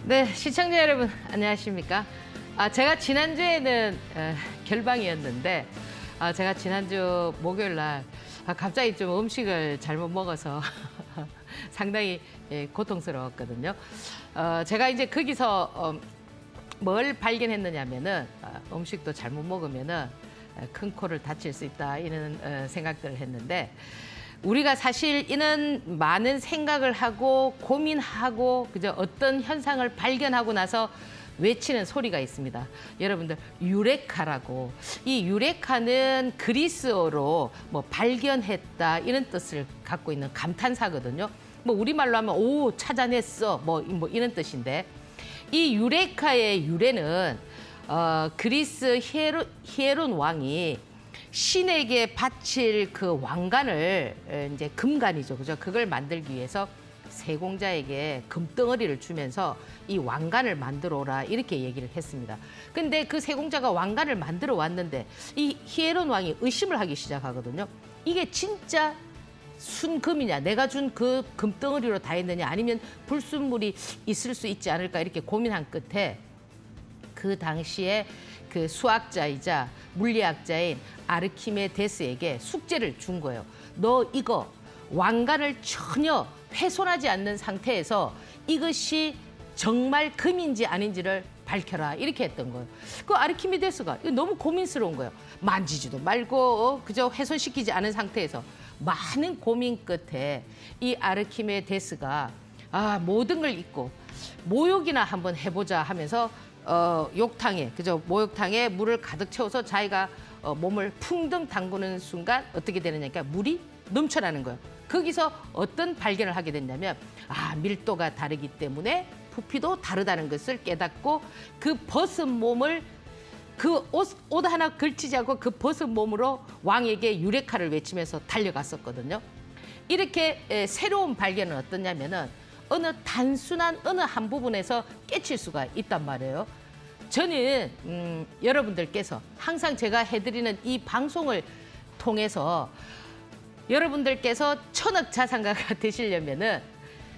네, 시청자 여러분 안녕하십니까? 제가 지난주에는 결방이었는데 제가 지난주 목요일 날 갑자기 좀 음식을 잘못 먹어서 상당히 고통스러웠거든요. 제가 이제 거기서 뭘 발견했느냐면은 음식도 잘못 먹으면은 큰 코를 다칠 수 있다 이런 생각들을 했는데 우리가 사실 이런 많은 생각을 하고 고민하고 그저 어떤 현상을 발견하고 나서 외치는 소리가 있습니다. 여러분들 유레카라고. 이 유레카는 그리스어로 뭐 발견했다 이런 뜻을 갖고 있는 감탄사거든요. 뭐 우리말로 하면 오 찾아냈어 뭐 이런 뜻인데 이 유레카의 유래는 그리스 히에론 왕이 신에게 바칠 그 왕관을 이제 금관이죠, 그죠? 그걸 만들기 위해서 세공자에게 금덩어리를 주면서 이 왕관을 만들어 오라 이렇게 얘기를 했습니다. 근데 그 세공자가 왕관을 만들어 왔는데 이 히에론 왕이 의심을 하기 시작하거든요. 이게 진짜 순금이냐, 내가 준 그 금덩어리로 다 했느냐, 아니면 불순물이 있을 수 있지 않을까 이렇게 고민한 끝에 그 당시에 그 수학자이자 물리학자인 아르키메데스에게 숙제를 준 거예요. 너 이거 왕관을 전혀 훼손하지 않는 상태에서 이것이 정말 금인지 아닌지를 밝혀라 이렇게 했던 거예요. 그 아르키메데스가 너무 고민스러운 거예요. 만지지도 말고 그저 훼손시키지 않은 상태에서 많은 고민 끝에 이 아르키메데스가 모든 걸 잊고 모욕이나 한번 해보자 하면서 욕탕에 그저 목욕탕에 물을 가득 채워서 자기가 몸을 풍덩 담그는 순간 어떻게 되느냐, 그러니까 물이 넘쳐나는 거예요. 거기서 어떤 발견을 하게 됐냐면 밀도가 다르기 때문에 부피도 다르다는 것을 깨닫고 그 벗은 몸을 그 옷 하나 걸치지 않고 그 벗은 몸으로 왕에게 유레카를 외치면서 달려갔었거든요. 이렇게 새로운 발견은 어떠냐면은 단순한 어느 한 부분에서 깨칠 수가 있단 말이에요. 저는 여러분들께서 항상 제가 해드리는 이 방송을 통해서 여러분들께서 천억 자산가가 되시려면은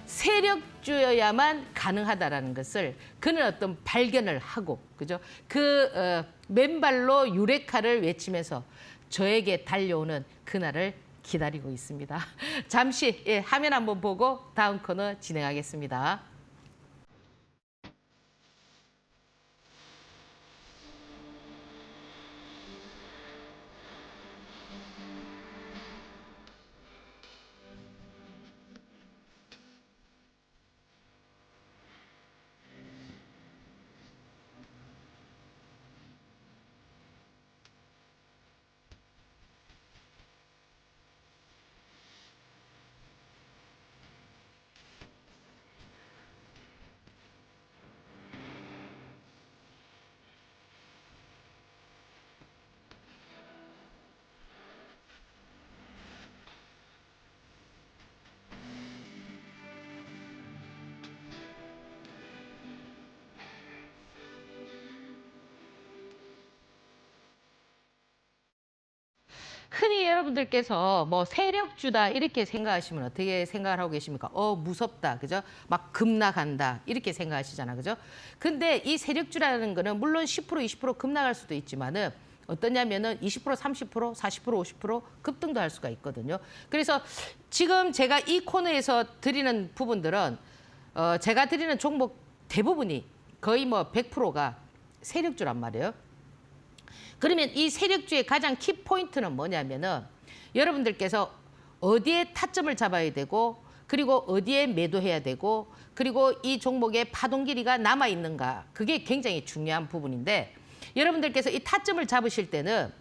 세력주여야만 가능하다라는 것을 그는 어떤 발견을 하고 그죠? 그 맨발로 유레카를 외치면서 저에게 달려오는 그날을 기다리고 있습니다. 잠시 화면 한번 보고 다음 코너 진행하겠습니다. 흔히 여러분들께서 뭐 세력주다 이렇게 생각하시면 어떻게 생각을 하고 계십니까? 무섭다, 그죠? 막 급락한다 이렇게 생각하시잖아, 그죠? 근데 이 세력주라는 거는 물론 10% 20% 급락할 수도 있지만은 어떠냐면은 20% 30% 40% 50% 급등도 할 수가 있거든요. 그래서 지금 제가 이 코너에서 드리는 부분들은 제가 드리는 종목 대부분이 거의 뭐 100%가 세력주란 말이에요. 그러면 이 세력주의 가장 키포인트는 뭐냐면은 여러분들께서 어디에 타점을 잡아야 되고 그리고 어디에 매도해야 되고 그리고 이 종목의 파동 길이가 남아있는가, 그게 굉장히 중요한 부분인데 여러분들께서 이 타점을 잡으실 때는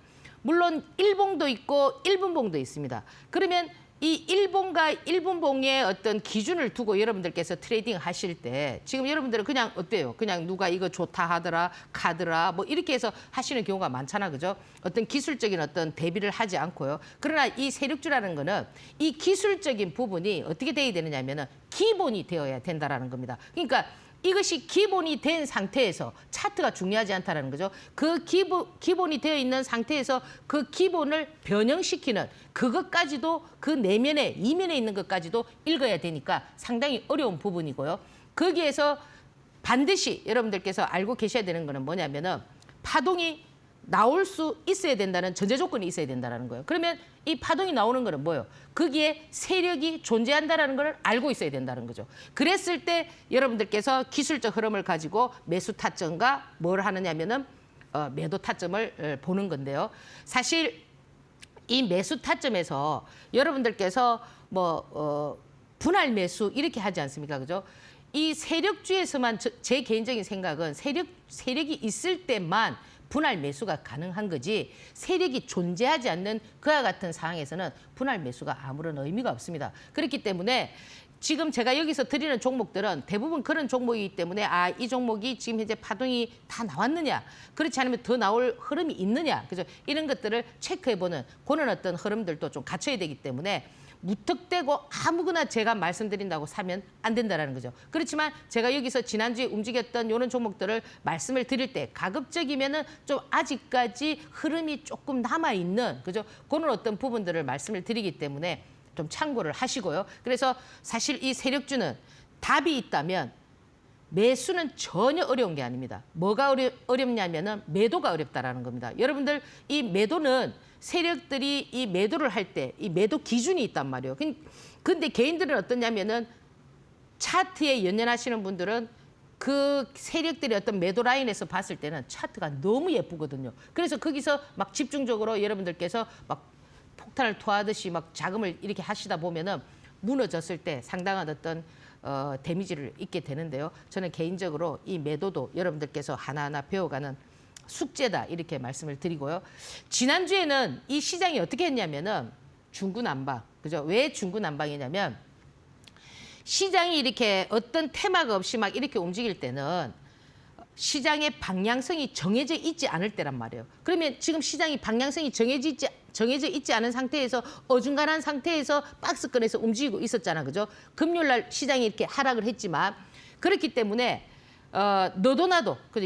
물론 일봉도 있고 일분봉도 있습니다. 그러면 이 일봉과 일분봉의 어떤 기준을 두고 여러분들께서 트레이딩 하실 때 지금 여러분들은 그냥 어때요? 그냥 누가 이거 좋다 하더라, 가더라 뭐 이렇게 해서 하시는 경우가 많잖아, 그죠? 어떤 기술적인 어떤 대비를 하지 않고요. 그러나 이 세력주라는 거는 이 기술적인 부분이 어떻게 돼야 되느냐면은 기본이 되어야 된다라는 겁니다. 그러니까 이것이 기본이 된 상태에서 차트가 중요하지 않다는 거죠. 그 기본이 되어 있는 상태에서 그 기본을 변형시키는 그것까지도 그 내면에 이면에 있는 것까지도 읽어야 되니까 상당히 어려운 부분이고요. 거기에서 반드시 여러분들께서 알고 계셔야 되는 거는 뭐냐면은 파동이 나올 수 있어야 된다는 전제 조건이 있어야 된다는 거예요. 그러면 이 파동이 나오는 거는 뭐예요? 거기에 세력이 존재한다는 걸 알고 있어야 된다는 거죠. 그랬을 때 여러분들께서 기술적 흐름을 가지고 매수 타점과 뭘 하느냐면은 매도 타점을 보는 건데요. 사실 이 매수 타점에서 여러분들께서 분할 매수 이렇게 하지 않습니까? 그죠? 이 세력주에서만 제 개인적인 생각은 세력이 있을 때만 분할 매수가 가능한 거지 세력이 존재하지 않는 그와 같은 상황에서는 분할 매수가 아무런 의미가 없습니다. 그렇기 때문에 지금 제가 여기서 드리는 종목들은 대부분 그런 종목이기 때문에 이 종목이 지금 현재 파동이 다 나왔느냐 그렇지 않으면 더 나올 흐름이 있느냐 그죠? 이런 것들을 체크해보는 그런 어떤 흐름들도 좀 갖춰야 되기 때문에 무턱대고 아무거나 제가 말씀드린다고 사면 안 된다는 거죠. 그렇지만 제가 여기서 지난주에 움직였던 이런 종목들을 말씀을 드릴 때 가급적이면은 좀 아직까지 흐름이 조금 남아있는 그죠? 그런 어떤 부분들을 말씀을 드리기 때문에 좀 참고를 하시고요. 그래서 사실 이 세력주는 답이 있다면 매수는 전혀 어려운 게 아닙니다. 뭐가 어렵냐면은 매도가 어렵다라는 겁니다. 여러분들 이 매도는 세력들이 이 매도를 할 때 이 매도 기준이 있단 말이에요. 근데 개인들은 어떠냐면은 차트에 연연하시는 분들은 그 세력들이 어떤 매도 라인에서 봤을 때는 차트가 너무 예쁘거든요. 그래서 거기서 막 집중적으로 여러분들께서 막 폭탄을 토하듯이 막 자금을 이렇게 하시다 보면은 무너졌을 때 상당한 어떤 데미지를 입게 되는데요. 저는 개인적으로 이 매도도 여러분들께서 하나하나 배워가는 숙제다 이렇게 말씀을 드리고요. 지난주에는 이 시장이 어떻게 했냐면은 중구난방. 그죠? 왜 중구난방이냐면 시장이 이렇게 어떤 테마가 없이 막 이렇게 움직일 때는 시장의 방향성이 정해져 있지 않을 때란 말이에요. 그러면 지금 시장이 방향성이 정해져 있지 않은 상태에서 어중간한 상태에서 박스권에서 움직이고 있었잖아. 그죠? 금요일 날 시장이 이렇게 하락을 했지만 그렇기 때문에 너도 나도 그죠?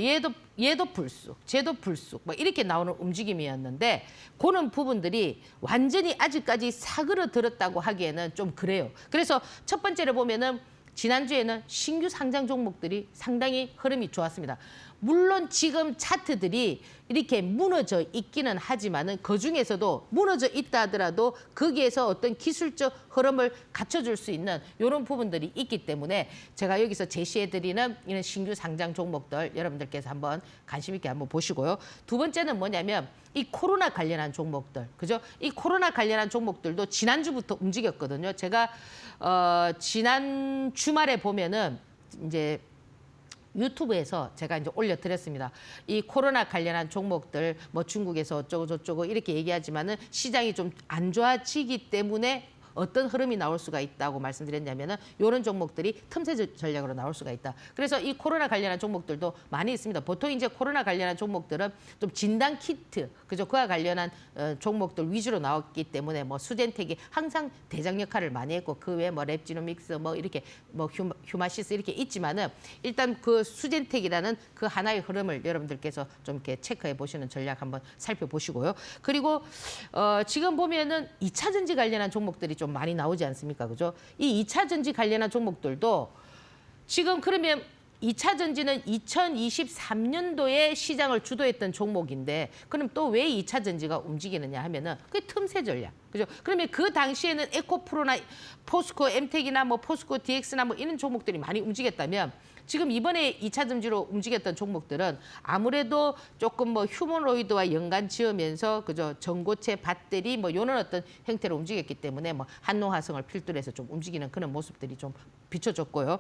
얘도 불쑥, 쟤도 불쑥 뭐 이렇게 나오는 움직임이었는데 그런 부분들이 완전히 아직까지 사그러들었다고 하기에는 좀 그래요. 그래서 첫 번째로 보면은 지난주에는 신규 상장 종목들이 상당히 흐름이 좋았습니다. 물론 지금 차트들이 이렇게 무너져 있기는 하지만은 그중에서도 무너져 있다 하더라도 거기에서 어떤 기술적 흐름을 갖춰줄 수 있는 이런 부분들이 있기 때문에 제가 여기서 제시해드리는 이런 신규 상장 종목들 여러분들께서 한번 관심 있게 한번 보시고요. 두 번째는 뭐냐면 이 코로나 관련한 종목들, 그죠? 이 코로나 관련한 종목들도 지난주부터 움직였거든요. 제가 지난 주말에 보면은 이제 유튜브에서 제가 이제 올려드렸습니다. 이 코로나 관련한 종목들 뭐 중국에서 어쩌고 저쩌고 이렇게 얘기하지만은 시장이 좀 안 좋아지기 때문에 어떤 흐름이 나올 수가 있다고 말씀드렸냐면은 이런 종목들이 틈새 전략으로 나올 수가 있다. 그래서 이 코로나 관련한 종목들도 많이 있습니다. 보통 이제 코로나 관련한 종목들은 좀 진단 키트, 그죠? 그와 관련한 종목들 위주로 나왔기 때문에 뭐 수젠텍이 항상 대장 역할을 많이 했고 그 외에 뭐 랩지노믹스 뭐 이렇게 뭐 휴마시스 이렇게 있지만은 일단 그 수젠텍이라는 그 하나의 흐름을 여러분들께서 좀 이렇게 체크해 보시는 전략 한번 살펴보시고요. 그리고 지금 보면은 2차 전지 관련한 종목들이 좀 많이 나오지 않습니까? 그죠? 이 2차 전지 관련한 종목들도 지금 그러면 2차 전지는 2023년도에 시장을 주도했던 종목인데 그럼 또 왜 2차 전지가 움직이느냐 하면은 그게 틈새 전략. 그죠? 그러면 그 당시에는 에코프로나 포스코 엠텍이나 뭐 포스코 DX나 뭐 이런 종목들이 많이 움직였다면 지금 이번에 2차 전지로 움직였던 종목들은 아무래도 조금 뭐 휴머노이드와 연관 지으면서 그죠? 전고체 배터리 뭐 이런 어떤 형태로 움직였기 때문에 뭐 한노화성을 필두로 해서 좀 움직이는 그런 모습들이 좀 비춰졌고요.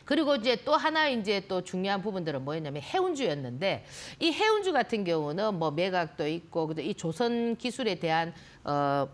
그리고 이제 또 하나 이제 또 중요한 부분들은 뭐였냐면 해운주였는데 이 해운주 같은 경우는 뭐 매각도 있고 그죠? 이 조선 기술에 대한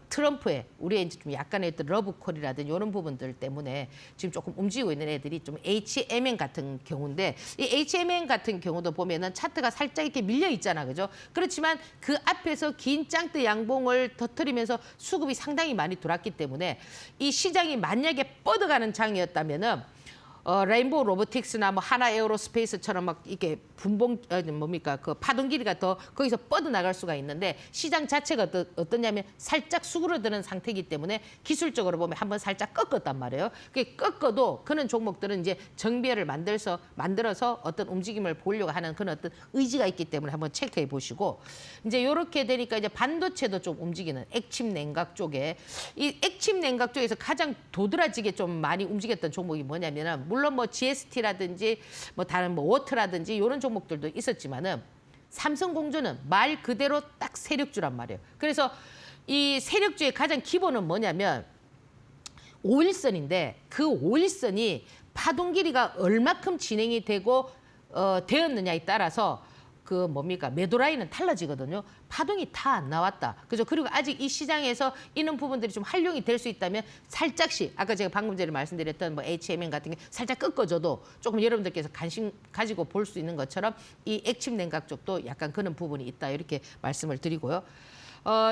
트럼프의 우리의 이제 좀 약간의 러브콜이라든지 이런 부분들 때문에 지금 조금 움직이고 있는 애들이 좀 HMN 같은 경우인데 이 HMN 같은 경우도 보면은 차트가 살짝 이렇게 밀려 있잖아, 그죠? 그렇지만 그 앞에서 긴 짱대 양봉을 터뜨리면서 수급이 상당히 많이 들어왔기 때문에 이 시장이 만약에 뻗어가는 장이었다면은 레인보우 로보틱스나 뭐 하나 에어로스페이스처럼 막 이렇게 뭡니까 그 파동 길이가 더 거기서 뻗어 나갈 수가 있는데 시장 자체가 어떠냐면 살짝 수그러드는 상태이기 때문에 기술적으로 보면 한번 살짝 꺾었단 말이에요. 그게 꺾어도 그런 종목들은 이제 정배를 만들어서 어떤 움직임을 보려고 하는 그런 어떤 의지가 있기 때문에 한번 체크해 보시고 이제 이렇게 되니까 이제 반도체도 좀 움직이는 액침 냉각 쪽에 이 액침 냉각 쪽에서 가장 도드라지게 좀 많이 움직였던 종목이 뭐냐면은 물론 뭐 GST라든지 뭐 다른 뭐 워트라든지 이런 종목들도 있었지만은 삼성공조는 말 그대로 딱 세력주란 말이에요. 그래서 이 세력주의 가장 기본은 뭐냐면 5일선인데 그 5일선이 파동 길이가 얼마큼 진행이 되고 되었느냐에 따라서 그 뭡니까 매도 라인은 달라지거든요. 파동이 다 안 나왔다. 그죠? 그리고 아직 이 시장에서 이런 부분들이 좀 활용이 될 수 있다면 살짝씩 아까 제가 방금 전에 말씀드렸던 뭐 HMN 같은 게 살짝 꺾어줘도 조금 여러분들께서 관심 가지고 볼 수 있는 것처럼 이 액침 냉각 쪽도 약간 그런 부분이 있다 이렇게 말씀을 드리고요.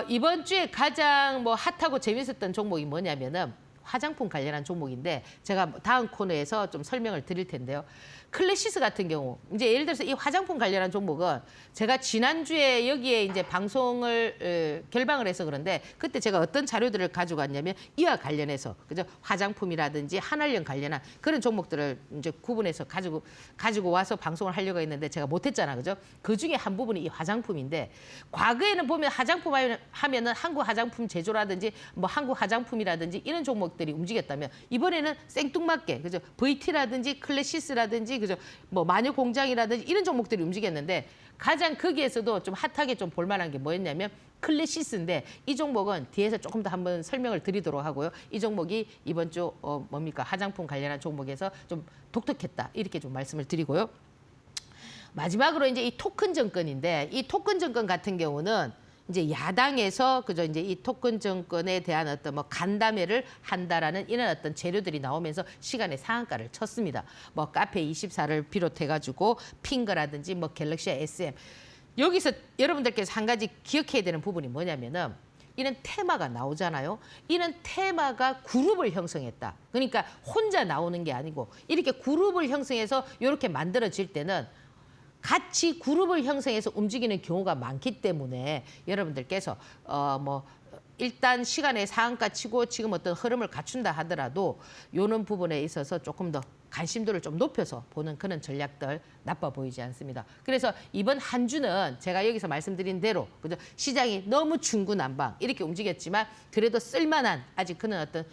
이번 주에 가장 뭐 핫하고 재밌었던 종목이 뭐냐면은 화장품 관련한 종목인데 제가 다음 코너에서 좀 설명을 드릴 텐데요. 클래시스 같은 경우 이제 예를 들어서 이 화장품 관련한 종목은 제가 지난주에 여기에 이제 방송을 결방을 해서 그런데 그때 제가 어떤 자료들을 가지고 왔냐면 이와 관련해서 그죠 화장품이라든지 한알령 관련한 그런 종목들을 이제 구분해서 가지고 와서 방송을 하려고 했는데 제가 못했잖아 그죠 그 중에 한 부분이 이 화장품인데 과거에는 보면 화장품 하면은 한국 화장품 제조라든지 뭐 한국 화장품이라든지 이런 종목들이 움직였다면 이번에는 생뚱맞게 그죠 VT라든지 클래시스라든지 그죠 뭐 마녀 공장이라든지 이런 종목들이 움직였는데 가장 거기에서도 좀 핫하게 좀 볼만한 게 뭐였냐면 클래시스인데 이 종목은 뒤에서 조금 더 한번 설명을 드리도록 하고요. 이 종목이 이번 주 뭡니까 화장품 관련한 종목에서 좀 독특했다 이렇게 좀 말씀을 드리고요. 마지막으로 이제 이 토큰 정권인데 이 토큰 정권 같은 경우는 이제 야당에서 그저 이제 이 토큰 정권에 대한 어떤 뭐 간담회를 한다라는 이런 어떤 재료들이 나오면서 시간에 상한가를 쳤습니다. 뭐 카페 24를 비롯해가지고 핑거라든지 뭐 갤럭시 SM 여기서 여러분들께서 한 가지 기억해야 되는 부분이 뭐냐면은 이런 테마가 나오잖아요. 이런 테마가 그룹을 형성했다. 그러니까 혼자 나오는 게 아니고 이렇게 그룹을 형성해서 이렇게 만들어질 때는 같이 그룹을 형성해서 움직이는 경우가 많기 때문에 여러분들께서 뭐 일단 시간에 상한가 치고 지금 어떤 흐름을 갖춘다 하더라도 이런 부분에 있어서 조금 더 관심도를 좀 높여서 보는 그런 전략들 나빠 보이지 않습니다. 그래서 이번 한 주는 제가 여기서 말씀드린 대로 그죠? 시장이 너무 중구난방 이렇게 움직였지만 그래도 쓸만한 아직 그런 어떤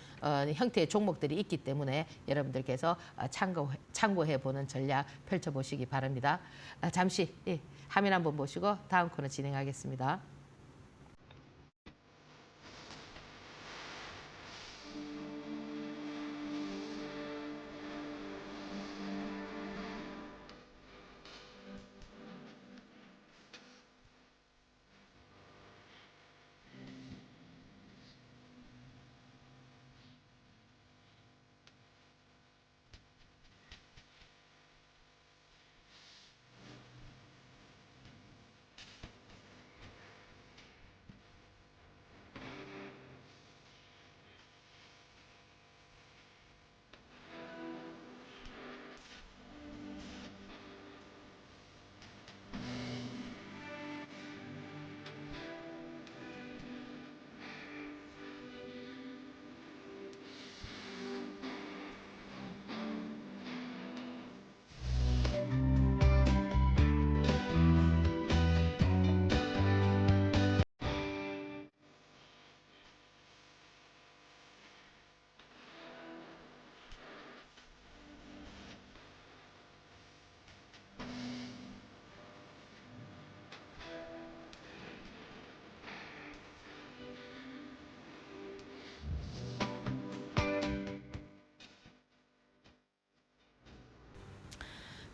형태의 종목들이 있기 때문에 여러분들께서 참고해 보는 전략 펼쳐보시기 바랍니다. 잠시 화면 한번 보시고 다음 코너 진행하겠습니다.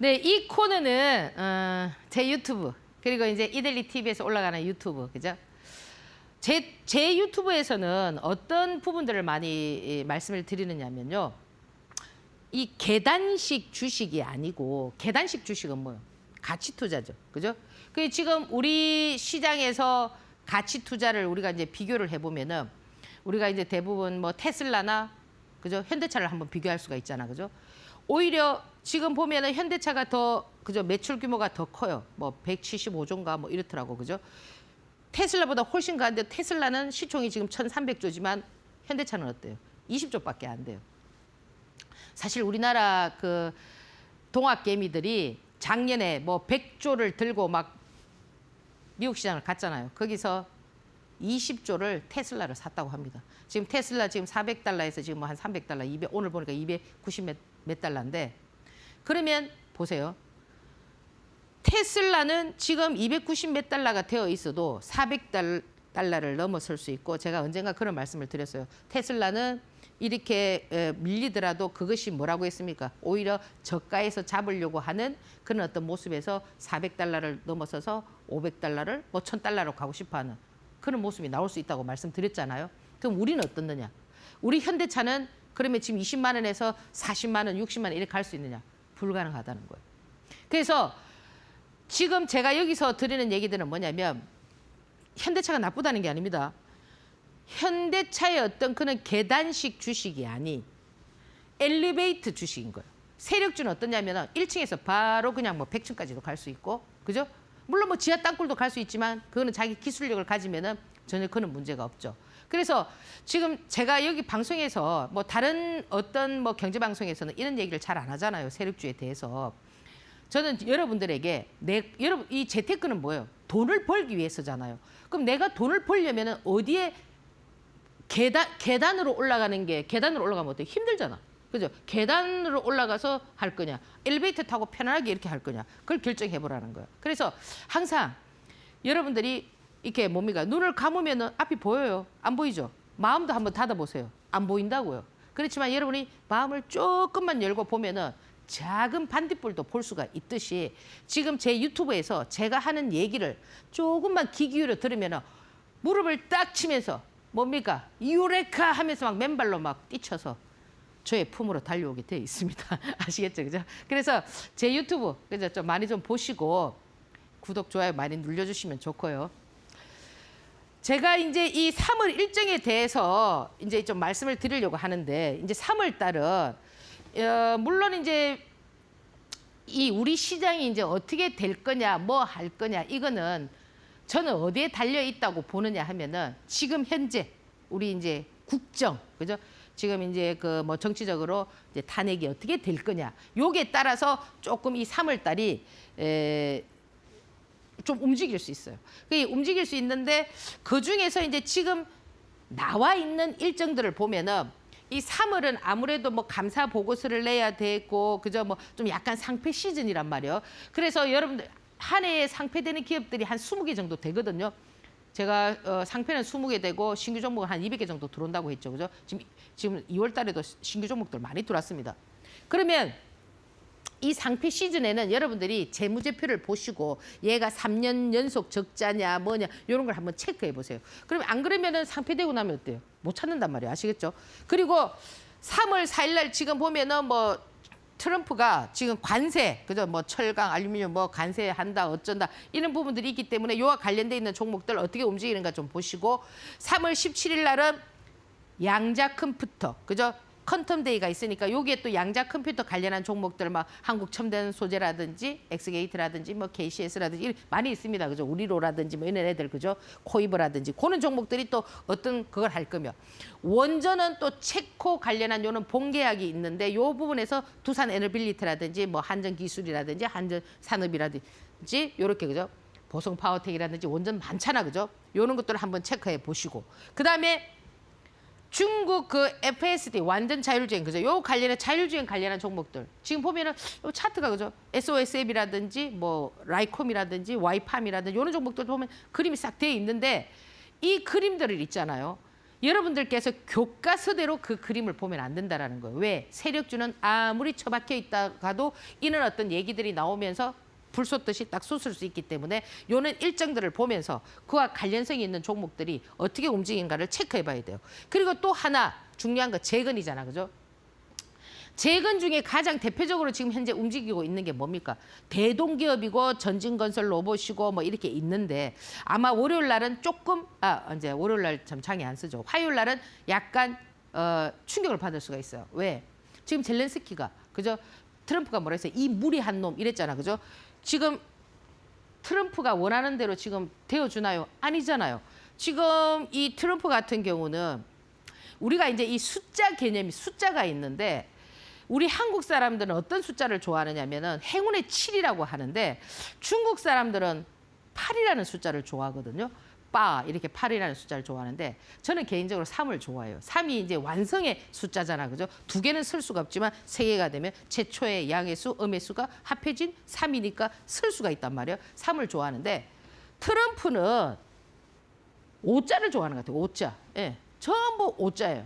네, 이 코너는 제 유튜브 그리고 이제 이들리 TV에서 올라가는 유튜브 그죠? 제 유튜브에서는 어떤 부분들을 많이 말씀을 드리느냐면요. 이 계단식 주식이 아니고 계단식 주식은 뭐예요? 가치 투자죠. 그죠? 그 지금 우리 시장에서 가치 투자를 우리가 이제 비교를 해보면은 우리가 이제 대부분 뭐 테슬라나 그죠? 현대차를 한번 비교할 수가 있잖아. 그죠? 오히려 지금 보면은 현대차가 더 그죠 매출 규모가 더 커요. 뭐 175조인가 뭐 이렇더라고 그죠. 테슬라보다 훨씬 가는데 테슬라는 시총이 지금 1,300조지만 현대차는 어때요? 20조밖에 안 돼요. 사실 우리나라 그 동학개미들이 작년에 뭐 100조를 들고 막 미국 시장을 갔잖아요. 거기서 20조를 테슬라를 샀다고 합니다. 지금 테슬라 지금 400달러에서 지금 뭐 한 300달러, 200, 오늘 보니까 290 몇 달러인데 그러면 보세요. 테슬라는 지금 290 몇 달러가 되어 있어도 400달러를 넘어설 수 있고 제가 언젠가 그런 말씀을 드렸어요. 테슬라는 이렇게 밀리더라도 그것이 뭐라고 했습니까? 오히려 저가에서 잡으려고 하는 그런 어떤 모습에서 400달러를 넘어서서 500달러를 뭐 1000달러로 가고 싶어하는 그런 모습이 나올 수 있다고 말씀드렸잖아요. 그럼 우리는 어떻느냐? 우리 현대차는 그러면 지금 20만 원에서 40만 원, 60만 원 이렇게 갈 수 있느냐? 불가능하다는 거예요. 그래서 지금 제가 여기서 드리는 얘기들은 뭐냐면 현대차가 나쁘다는 게 아닙니다. 현대차의 어떤 그런 계단식 주식이 아닌 엘리베이터 주식인 거예요. 세력주는 어떠냐면 1층에서 바로 그냥 뭐 100층까지도 갈 수 있고, 그죠? 물론 뭐 지하 땅굴도 갈 수 있지만 그거는 자기 기술력을 가지면은 전혀 그런 문제가 없죠. 그래서 지금 제가 여기 방송에서 뭐 다른 어떤 뭐 경제 방송에서는 이런 얘기를 잘 안 하잖아요. 세력주에 대해서. 저는 여러분들에게 여러분 이 재테크는 뭐예요? 돈을 벌기 위해서잖아요. 그럼 내가 돈을 벌려면은 어디에 계단으로 올라가는 게 계단으로 올라가면 어때? 힘들잖아. 그죠? 계단으로 올라가서 할 거냐? 엘리베이터 타고 편안하게 이렇게 할 거냐? 그걸 결정해 보라는 거예요. 그래서 항상 여러분들이 이렇게 뭡니까? 눈을 감으면은 앞이 보여요. 안 보이죠? 마음도 한번 닫아 보세요. 안 보인다고요. 그렇지만 여러분이 마음을 조금만 열고 보면은 작은 반딧불도 볼 수가 있듯이 지금 제 유튜브에서 제가 하는 얘기를 조금만 귀 기울여 들으면은 무릎을 딱 치면서 뭡니까? 유레카 하면서 막 맨발로 막 뛰쳐서 저의 품으로 달려오게 되어 있습니다. 아시겠죠? 그죠? 그래서 제 유튜브 그죠? 좀 많이 좀 보시고 구독, 좋아요 많이 눌러주시면 좋고요. 제가 이제 이 3월 일정에 대해서 이제 좀 말씀을 드리려고 하는데 이제 3월 달은 물론 이제 이 우리 시장이 이제 어떻게 될 거냐, 뭐 할 거냐 이거는 저는 어디에 달려 있다고 보느냐 하면은 지금 현재 우리 이제 국정 그죠? 지금 이제 그 뭐 정치적으로 이제 탄핵이 어떻게 될 거냐 요게 따라서 조금 이 3월 달이 좀 움직일 수 있어요. 움직일 수 있는데 그 중에서 이제 지금 나와 있는 일정들을 보면은 이 3월은 아무래도 뭐 감사 보고서를 내야 되고 그죠? 뭐 좀 약간 상패 시즌이란 말이에요. 그래서 여러분들 한 해에 상패되는 기업들이 한 20개 정도 되거든요. 제가 상패는 20개 되고 신규 종목은 한 200개 정도 들어온다고 했죠. 그죠? 지금 2월 달에도 신규 종목들 많이 들어왔습니다. 그러면 이 상패 시즌에는 여러분들이 재무제표를 보시고 얘가 3년 연속 적자냐 뭐냐 이런 걸 한번 체크해 보세요. 그러면 안 그러면은 상패되고 나면 어때요? 못 찾는단 말이에요. 아시겠죠? 그리고 3월 4일 날 지금 보면은 뭐 트럼프가 지금 관세, 그죠? 뭐 철강, 알루미늄 뭐 관세한다, 어쩐다 이런 부분들이 있기 때문에 요와 관련돼 있는 종목들 어떻게 움직이는가 좀 보시고 3월 17일 날은 양자 컴퓨터, 그죠? 퀀텀데이가 있으니까 여기에 또 양자 컴퓨터 관련한 종목들 막 한국 첨단 소재라든지 엑스게이트라든지 뭐 KCS라든지 많이 있습니다. 그죠? 우리로라든지 뭐 이런 애들 그죠? 코이브라든지 그런 종목들이 또 어떤 그걸 할 거며 원전은 또 체코 관련한 요는 본계약이 있는데 요 부분에서 두산 에너빌리티라든지 뭐 한전 기술이라든지 한전 산업이라든지 요렇게 그죠? 보성 파워텍이라든지 원전 많잖아. 그죠? 요런 것들을 한번 체크해 보시고 그다음에 중국 그 FSD 완전 자율주행 그죠? 요 관련해 자율주행 관련한 종목들 지금 보면은 요 차트가 그죠? SOSF이라든지 뭐 라이콤이라든지 와이팜이라든지 이런 종목들 보면 그림이 싹 되어 있는데 이 그림들을 있잖아요. 여러분들께서 교과서대로 그 그림을 보면 안 된다라는 거예요. 왜? 세력주는 아무리 처박혀 있다가도 이런 어떤 얘기들이 나오면서 불 쏟듯이 딱 쏟을 수 있기 때문에 요는 일정들을 보면서 그와 관련성이 있는 종목들이 어떻게 움직이는가를 체크해 봐야 돼요. 그리고 또 하나 중요한 거 재건이잖아. 그죠? 재건 중에 가장 대표적으로 지금 현재 움직이고 있는 게 뭡니까? 대동기업이고 전진건설 로봇이고 뭐 이렇게 있는데 아마 월요일 날은 조금 이제 월요일 날 참 장이 안 쓰죠. 화요일 날은 약간 충격을 받을 수가 있어요. 왜? 지금 젤렌스키가 그죠? 트럼프가 뭐라 했어요? 이 무리한 놈 이랬잖아, 그죠? 지금 트럼프가 원하는 대로 지금 되어주나요? 아니잖아요. 지금 이 트럼프 같은 경우는 우리가 이제 이 숫자 개념이 숫자가 있는데 우리 한국 사람들은 어떤 숫자를 좋아하느냐면은 행운의 7이라고 하는데 중국 사람들은 8이라는 숫자를 좋아하거든요. 빠 이렇게 8이라는 숫자를 좋아하는데 저는 개인적으로 3을 좋아해요. 3이 이제 완성의 숫자잖아, 그죠? 두 개는 쓸 수가 없지만 세 개가 되면 최초의 양의 수, 음의 수가 합해진 3이니까 쓸 수가 있단 말이에요. 3을 좋아하는데 트럼프는 5자를 좋아하는 것 같아요. 5자. 예. 전부 5자예요.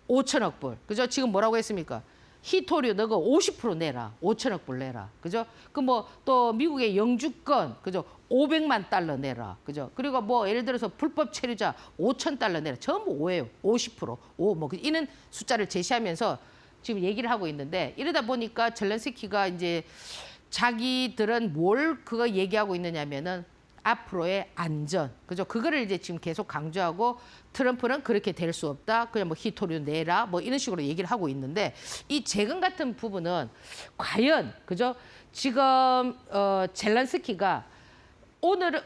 5천억 불. 그죠? 지금 뭐라고 했습니까? 히토류 너가 50% 내라. 5천억 불 내라. 그죠? 그 뭐 또 미국의 영주권, 그죠? 500만 달러 내라. 그죠? 그리고 뭐 예를 들어서 불법 체류자 5천 달러 내라. 전부 5예요. 50%. 5. 뭐 이런 숫자를 제시하면서 지금 얘기를 하고 있는데 이러다 보니까 젤렌스키가 이제 자기들은 뭘 그거 얘기하고 있느냐면은 앞으로의 안전, 그죠? 그거를 이제 지금 계속 강조하고 트럼프는 그렇게 될 수 없다. 그냥 뭐 히토류 내라, 뭐 이런 식으로 얘기를 하고 있는데 이 재건 같은 부분은 과연, 그죠? 지금 젤렌스키가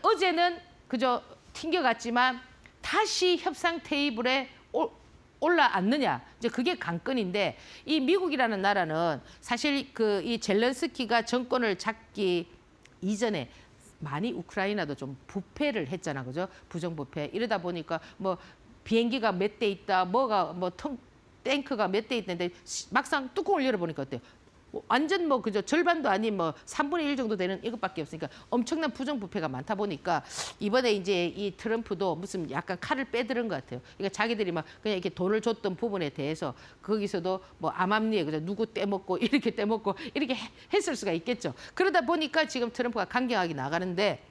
어제는 그죠? 튕겨갔지만 다시 협상 테이블에 올라앉느냐 이제 그게 관건인데 이 미국이라는 나라는 사실 그 이 젤렌스키가 정권을 잡기 이전에 많이 우크라이나도 좀 부패를 했잖아, 그죠? 부정부패. 이러다 보니까 뭐 비행기가 몇 대 있다, 뭐가 뭐 탱크가 몇 대 있는데 막상 뚜껑을 열어보니까 어때요? 완전 뭐 그죠? 절반도 아닌 뭐 3분의 1 정도 되는 이것밖에 없으니까 엄청난 부정부패가 많다 보니까 이번에 이제 이 트럼프도 무슨 약간 칼을 빼들은 것 같아요. 그러니까 자기들이 막 그냥 이렇게 돈을 줬던 부분에 대해서 거기서도 뭐 암암리에 그죠? 누구 떼먹고 이렇게 했을 수가 있겠죠. 그러다 보니까 지금 트럼프가 강경하게 나가는데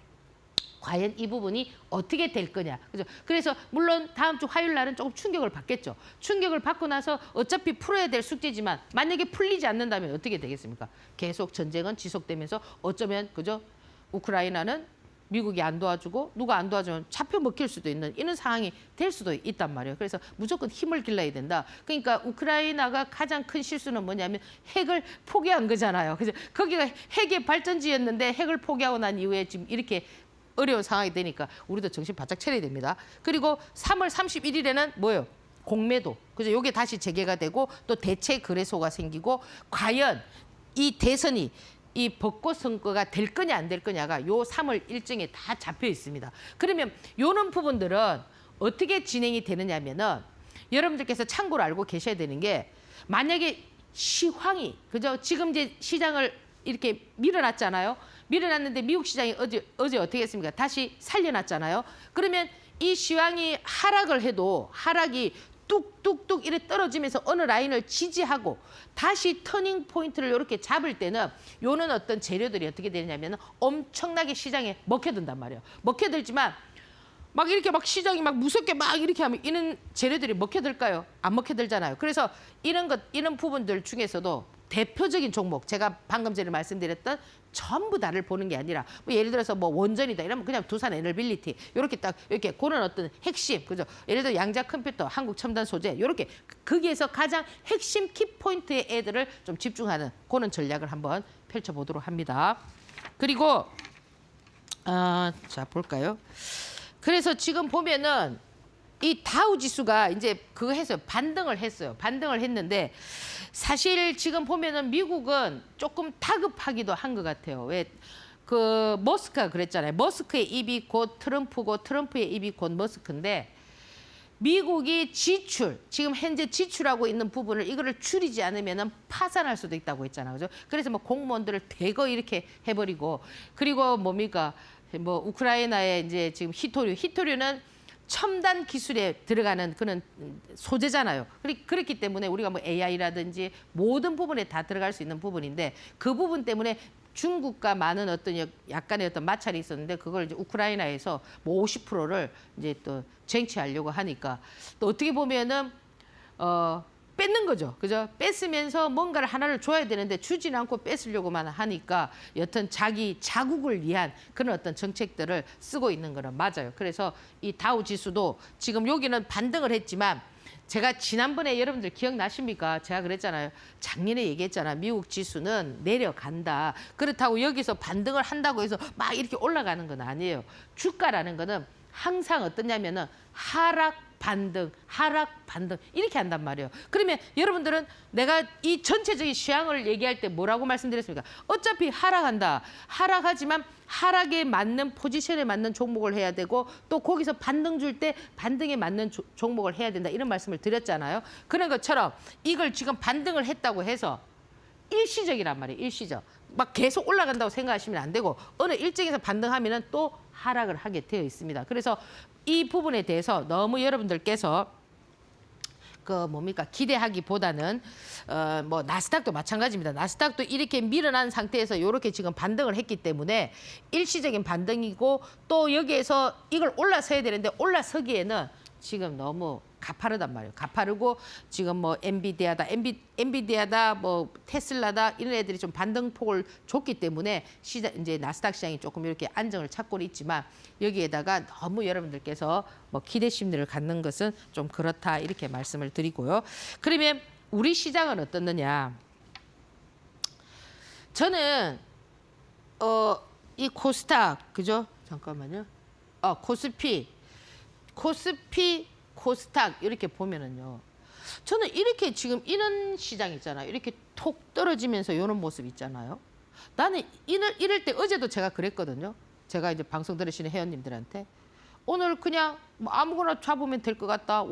과연 이 부분이 어떻게 될 거냐. 그죠? 그래서 물론 다음 주 화요일 날은 조금 충격을 받겠죠. 충격을 받고 나서 어차피 풀어야 될 숙제지만 만약에 풀리지 않는다면 어떻게 되겠습니까? 계속 전쟁은 지속되면서 어쩌면 그죠? 우크라이나는 미국이 안 도와주고 누가 안 도와주면 잡혀 먹힐 수도 있는 이런 상황이 될 수도 있단 말이에요. 그래서 무조건 힘을 길러야 된다. 그러니까 우크라이나가 가장 큰 실수는 뭐냐면 핵을 포기한 거잖아요. 그래서 거기가 핵의 발전지였는데 핵을 포기하고 난 이후에 지금 이렇게 어려운 상황이 되니까 우리도 정신 바짝 차려야 됩니다. 그리고 3월 31일에는 뭐예요? 공매도. 그죠? 요게 다시 재개가 되고 또 대체 거래소가 생기고 과연 이 대선이 이 벚꽃 선거가 될 거냐 안 될 거냐가 요 3월 일정에 다 잡혀 있습니다. 그러면 요런 부분들은 어떻게 진행이 되느냐면은 여러분들께서 참고로 알고 계셔야 되는 게 만약에 시황이 그죠? 지금 이제 시장을 이렇게 밀어놨잖아요. 밀어놨는데 미국 시장이 어제 어떻게 했습니까? 다시 살려놨잖아요. 그러면 이 시황이 하락을 해도 하락이 뚝뚝뚝 이래 떨어지면서 어느 라인을 지지하고 다시 터닝 포인트를 이렇게 잡을 때는 요는 어떤 재료들이 어떻게 되냐면 엄청나게 시장에 먹혀든단 말이에요. 먹혀들지만 막 이렇게 막 시장이 막 무섭게 막 이렇게 하면 이런 재료들이 먹혀들까요? 안 먹혀들잖아요. 그래서 이런 부분들 중에서도 대표적인 종목, 제가 방금 전에 말씀드렸던 전부 다를 보는 게 아니라 뭐 예를 들어서 뭐 원전이다 이러면 그냥 두산 에너빌리티 이렇게 딱 이렇게 그런 어떤 핵심, 그죠? 예를 들어 양자 컴퓨터, 한국 첨단 소재 이렇게 거기에서 가장 핵심 키포인트의 애들을 좀 집중하는 그런 전략을 한번 펼쳐보도록 합니다. 그리고 자 볼까요? 그래서 지금 보면은 이 다우 지수가 이제 그거 했어요. 반등을 했어요. 반등을 했는데 사실 지금 보면은 미국은 조금 다급하기도 한 것 같아요. 왜 그 머스크가 그랬잖아요. 머스크의 입이 곧 트럼프고 트럼프의 입이 곧 머스크인데 미국이 지금 현재 지출하고 있는 부분을 이거를 줄이지 않으면은 파산할 수도 있다고 했잖아요. 그죠? 그래서 뭐 공무원들을 대거 이렇게 해버리고 그리고 뭡니까? 뭐 우크라이나의 이제 지금 히토류는 첨단 기술에 들어가는 그런 소재잖아요. 그렇기 때문에 우리가 뭐 AI라든지 모든 부분에 다 들어갈 수 있는 부분인데 그 부분 때문에 중국과 많은 어떤 약간의 어떤 마찰이 있었는데 그걸 이제 우크라이나에서 뭐 50%를 이제 또 쟁취하려고 하니까 또 어떻게 보면은 뺏는 거죠. 그죠? 뺏으면서 뭔가를 하나를 줘야 되는데 주지는 않고 뺏으려고만 하니까 여튼 자기 자국을 위한 그런 어떤 정책들을 쓰고 있는 거는 맞아요. 그래서 이 다우 지수도 지금 여기는 반등을 했지만 제가 지난번에 여러분들 기억나십니까? 제가 그랬잖아요. 작년에 얘기했잖아. 미국 지수는 내려간다. 그렇다고 여기서 반등을 한다고 해서 막 이렇게 올라가는 건 아니에요. 주가라는 거는 항상 어떠냐면은 하락, 반등, 하락, 반등 이렇게 한단 말이에요. 그러면 여러분들은 내가 이 전체적인 시황을 얘기할 때 뭐라고 말씀드렸습니까? 어차피 하락한다. 하락하지만 하락에 맞는 포지션에 맞는 종목을 해야 되고 또 거기서 반등 줄 때 반등에 맞는 종목을 해야 된다. 이런 말씀을 드렸잖아요. 그런 것처럼 이걸 지금 반등을 했다고 해서 일시적이란 말이에요. 일시적. 막 계속 올라간다고 생각하시면 안 되고 어느 일정에서 반등하면은 또 하락을 하게 되어 있습니다. 그래서 이 부분에 대해서 너무 여러분들께서 기대하기보다는 뭐 나스닥도 마찬가지입니다. 나스닥도 이렇게 밀어난 상태에서 이렇게 지금 반등을 했기 때문에 일시적인 반등이고 또 여기에서 이걸 올라서야 되는데 올라서기에는 지금 너무 가파르단 말이에요. 가파르고 지금 뭐 엔비디아다, 뭐 테슬라다 이런 애들이 좀 반등폭을 줬기 때문에 이제 나스닥 시장이 조금 이렇게 안정을 찾고는 있지만 여기에다가 너무 여러분들께서 뭐 기대심들을 갖는 것은 좀 그렇다 이렇게 말씀을 드리고요. 그러면 우리 시장은 어떻느냐? 저는 이 코스닥 그죠? 잠깐만요. 코스피, 코스닥 이렇게 보면은요. 저는 이렇게 지금 이런 시장 있잖아요. 이렇게 톡 떨어지면서 이런 모습 있잖아요. 나는 이럴 때 어제도 제가 그랬거든요. 제가 이제 방송 들으시는 회원님들한테 오늘 그냥 뭐 아무거나 잡으면 될 것 같다.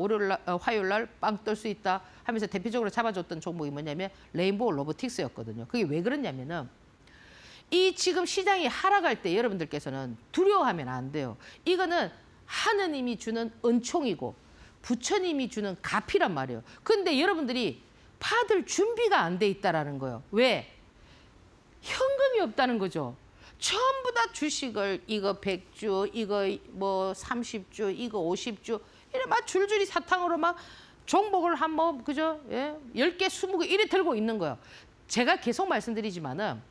화요일 날 빵 뜰 수 있다 하면서 대표적으로 잡아줬던 종목이 뭐냐면 레인보우 로보틱스였거든요. 그게 왜 그러냐면은 이 지금 시장이 하락할 때 여러분들께서는 두려워하면 안 돼요. 이거는 하느님이 주는 은총이고 부처님이 주는 가피란 말이에요. 근데 여러분들이 받을 준비가 안 돼 있다라는 거예요. 왜? 현금이 없다는 거죠. 전부 다 주식을 이거 100주, 이거 뭐 30주, 이거 50주 이래 막 줄줄이 사탕으로 막 종목을 한번 그죠? 예? 10개, 20개 이래 들고 있는 거예요. 제가 계속 말씀드리지만은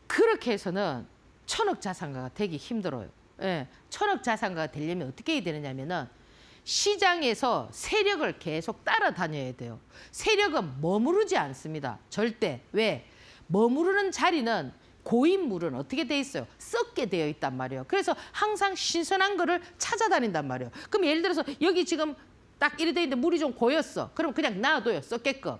그렇게 해서는 천억 자산가가 되기 힘들어요. 예, 천억 자산가가 되려면 어떻게 해야 되느냐면은 시장에서 세력을 계속 따라다녀야 돼요. 세력은 머무르지 않습니다. 절대. 왜? 머무르는 자리는 고인물은 어떻게 돼 있어요? 썩게 되어 있단 말이에요. 그래서 항상 신선한 거를 찾아다닌단 말이에요. 그럼 예를 들어서 여기 지금 딱 이래 돼 있는데 물이 좀 고였어. 그럼 그냥 놔둬요. 썩게끔.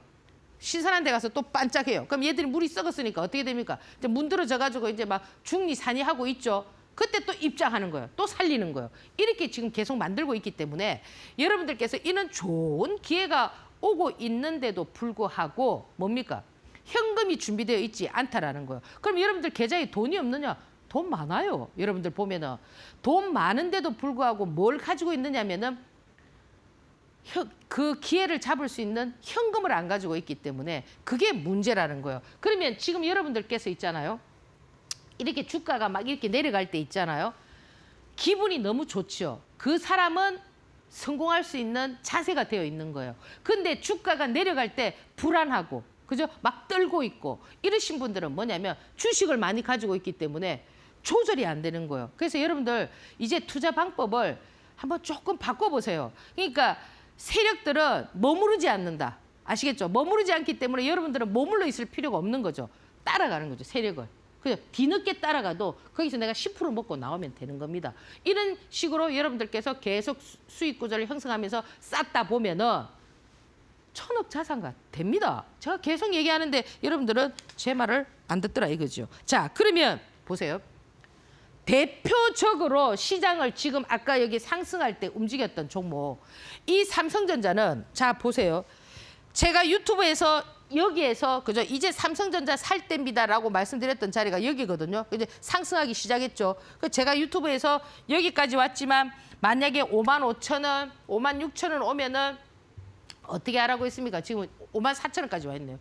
신선한 데 가서 또 반짝해요. 그럼 얘들이 물이 썩었으니까 어떻게 됩니까? 이제 문드러져 가지고 이제 막 중리산이 하고 있죠. 그때 또 입장하는 거예요. 또 살리는 거예요. 이렇게 지금 계속 만들고 있기 때문에 여러분들께서 이런 좋은 기회가 오고 있는데도 불구하고 뭡니까? 현금이 준비되어 있지 않다라는 거예요. 그럼 여러분들 계좌에 돈이 없느냐? 돈 많아요. 여러분들 보면은 돈 많은데도 불구하고 뭘 가지고 있느냐면은 그 기회를 잡을 수 있는 현금을 안 가지고 있기 때문에 그게 문제라는 거예요. 그러면 지금 여러분들께서 있잖아요. 이렇게 주가가 막 이렇게 내려갈 때 있잖아요. 기분이 너무 좋죠. 그 사람은 성공할 수 있는 자세가 되어 있는 거예요. 근데 주가가 내려갈 때 불안하고 그죠? 막 떨고 있고 이러신 분들은 뭐냐면 주식을 많이 가지고 있기 때문에 조절이 안 되는 거예요. 그래서 여러분들 이제 투자 방법을 한번 조금 바꿔보세요. 그러니까 세력들은 머무르지 않는다. 아시겠죠? 머무르지 않기 때문에 여러분들은 머물러 있을 필요가 없는 거죠. 따라가는 거죠, 세력을. 그냥 뒤늦게 따라가도 거기서 내가 10% 먹고 나오면 되는 겁니다. 이런 식으로 여러분들께서 계속 수익 구조를 형성하면서 쌓다 보면은 천억 자산가 됩니다. 제가 계속 얘기하는데 여러분들은 제 말을 안 듣더라 이거죠. 자, 그러면 보세요. 대표적으로 시장을 지금 아까 여기 상승할 때 움직였던 종목. 이 삼성전자는 자 보세요. 제가 유튜브에서 여기에서 그죠? 이제 삼성전자 살 때입니다라고 말씀드렸던 자리가 여기거든요. 이제 상승하기 시작했죠. 제가 유튜브에서 여기까지 왔지만 만약에 55,000원, 56,000원 오면은 어떻게 하라고 했습니까? 지금 54,000원까지 와 있네요.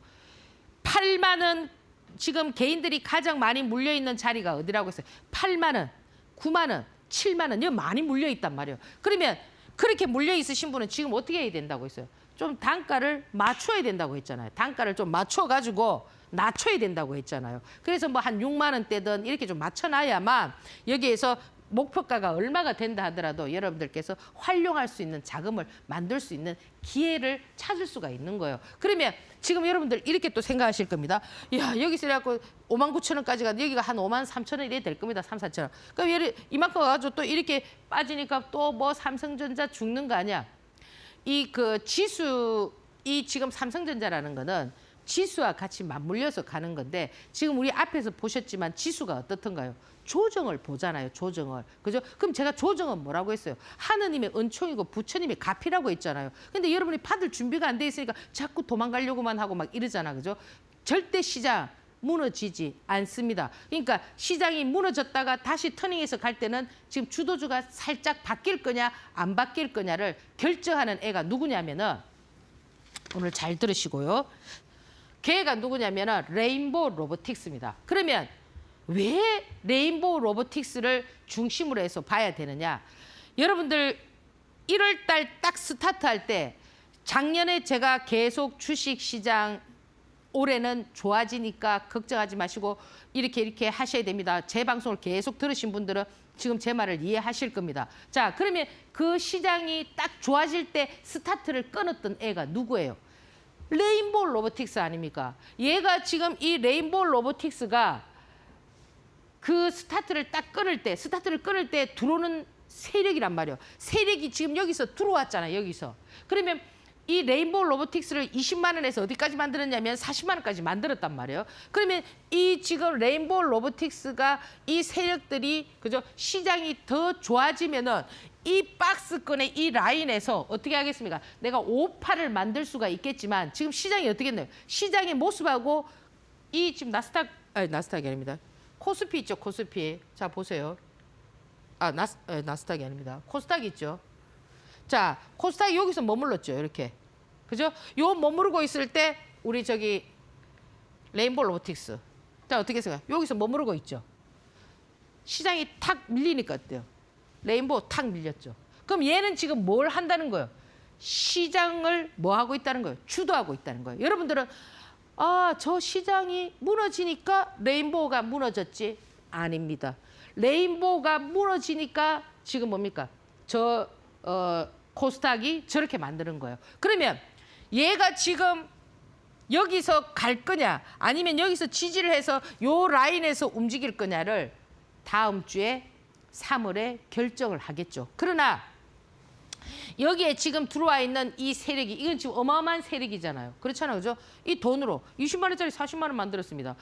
8만 원 지금 개인들이 가장 많이 물려 있는 자리가 어디라고 했어요? 8만 원, 9만 원, 7만 원, 이거 많이 물려 있단 말이에요. 그러면 그렇게 물려 있으신 분은 지금 어떻게 해야 된다고 했어요? 좀 단가를 맞춰야 된다고 했잖아요. 단가를 좀 맞춰가지고 낮춰야 된다고 했잖아요. 그래서 뭐 한 6만 원대든 이렇게 좀 맞춰놔야만 여기에서 목표가가 얼마가 된다 하더라도 여러분들께서 활용할 수 있는 자금을 만들 수 있는 기회를 찾을 수가 있는 거예요. 그러면 지금 여러분들 이렇게 또 생각하실 겁니다. 야, 여기서 이래갖고 5만 9천 원까지 가도 여기가 한 5만 3천 원 이래 될 겁니다. 3, 4천 원. 그럼 이만큼 가지고 또 이렇게 빠지니까 또 뭐 삼성전자 죽는 거 아니야? 이 그 지수, 이 지금 삼성전자라는 거는 지수와 같이 맞물려서 가는 건데 지금 우리 앞에서 보셨지만 지수가 어떻던가요? 조정을 보잖아요. 조정을. 그죠? 그럼 제가 조정은 뭐라고 했어요? 하느님의 은총이고 부처님의 가피라고 했잖아요. 근데 여러분이 받을 준비가 안 돼 있으니까 자꾸 도망가려고만 하고 막 이러잖아. 그죠? 절대 시장 무너지지 않습니다. 그러니까 시장이 무너졌다가 다시 터닝해서 갈 때는 지금 주도주가 살짝 바뀔 거냐 안 바뀔 거냐를 결정하는 애가 누구냐면은 오늘 잘 들으시고요. 걔가 누구냐면은 레인보우 로보틱스입니다. 그러면 왜 레인보우 로보틱스를 중심으로 해서 봐야 되느냐? 여러분들 1월 달 딱 스타트할 때 작년에 제가 계속 주식시장 올해는 좋아지니까 걱정하지 마시고 이렇게 하셔야 됩니다. 제 방송을 계속 들으신 분들은 지금 제 말을 이해하실 겁니다. 자, 그러면 그 시장이 딱 좋아질 때 스타트를 끊었던 애가 누구예요? 레인보우 로보틱스 아닙니까? 얘가 지금 이 레인보우 로보틱스가 그 스타트를 끊을 때 들어오는 세력이란 말이에요. 세력이 지금 여기서 들어왔잖아요. 여기서. 그러면 이 레인보우 로보틱스를 20만 원에서 어디까지 만들었냐면 40만 원까지 만들었단 말이에요. 그러면 이 지금 레인보우 로보틱스가 이 세력들이 그죠? 시장이 더 좋아지면은 이 박스권의 이 라인에서 어떻게 하겠습니까? 내가 5파를 만들 수가 있겠지만 지금 시장이 어떻게 했나요? 시장의 모습하고 이 지금 나스닥이 아닙니다. 코스피 있죠, 코스피. 자, 보세요. 나스닥이 아닙니다. 코스닥 있죠. 자, 코스닥이 여기서 머물렀죠, 이렇게. 그죠? 요 머무르고 있을 때 우리 저기 레인보우 로보틱스. 자, 어떻게 생각해요? 여기서 머무르고 있죠. 시장이 탁 밀리니까 어때요? 레인보우 탁 밀렸죠. 그럼 얘는 지금 뭘 한다는 거예요? 시장을 뭐 하고 있다는 거예요? 주도하고 있다는 거예요. 여러분들은 저 시장이 무너지니까 레인보우가 무너졌지? 아닙니다. 레인보우가 무너지니까 지금 뭡니까? 코스닥이 저렇게 만드는 거예요. 그러면 얘가 지금 여기서 갈 거냐 아니면 여기서 지지를 해서 요 라인에서 움직일 거냐를 다음 주에 3월에 결정을 하겠죠. 그러나 여기에 지금 들어와 있는 이 세력이 이건 지금 어마어마한 세력이잖아요. 그렇잖아요. 그죠? 이 돈으로 20만 원짜리 40만 원 만들었습니다.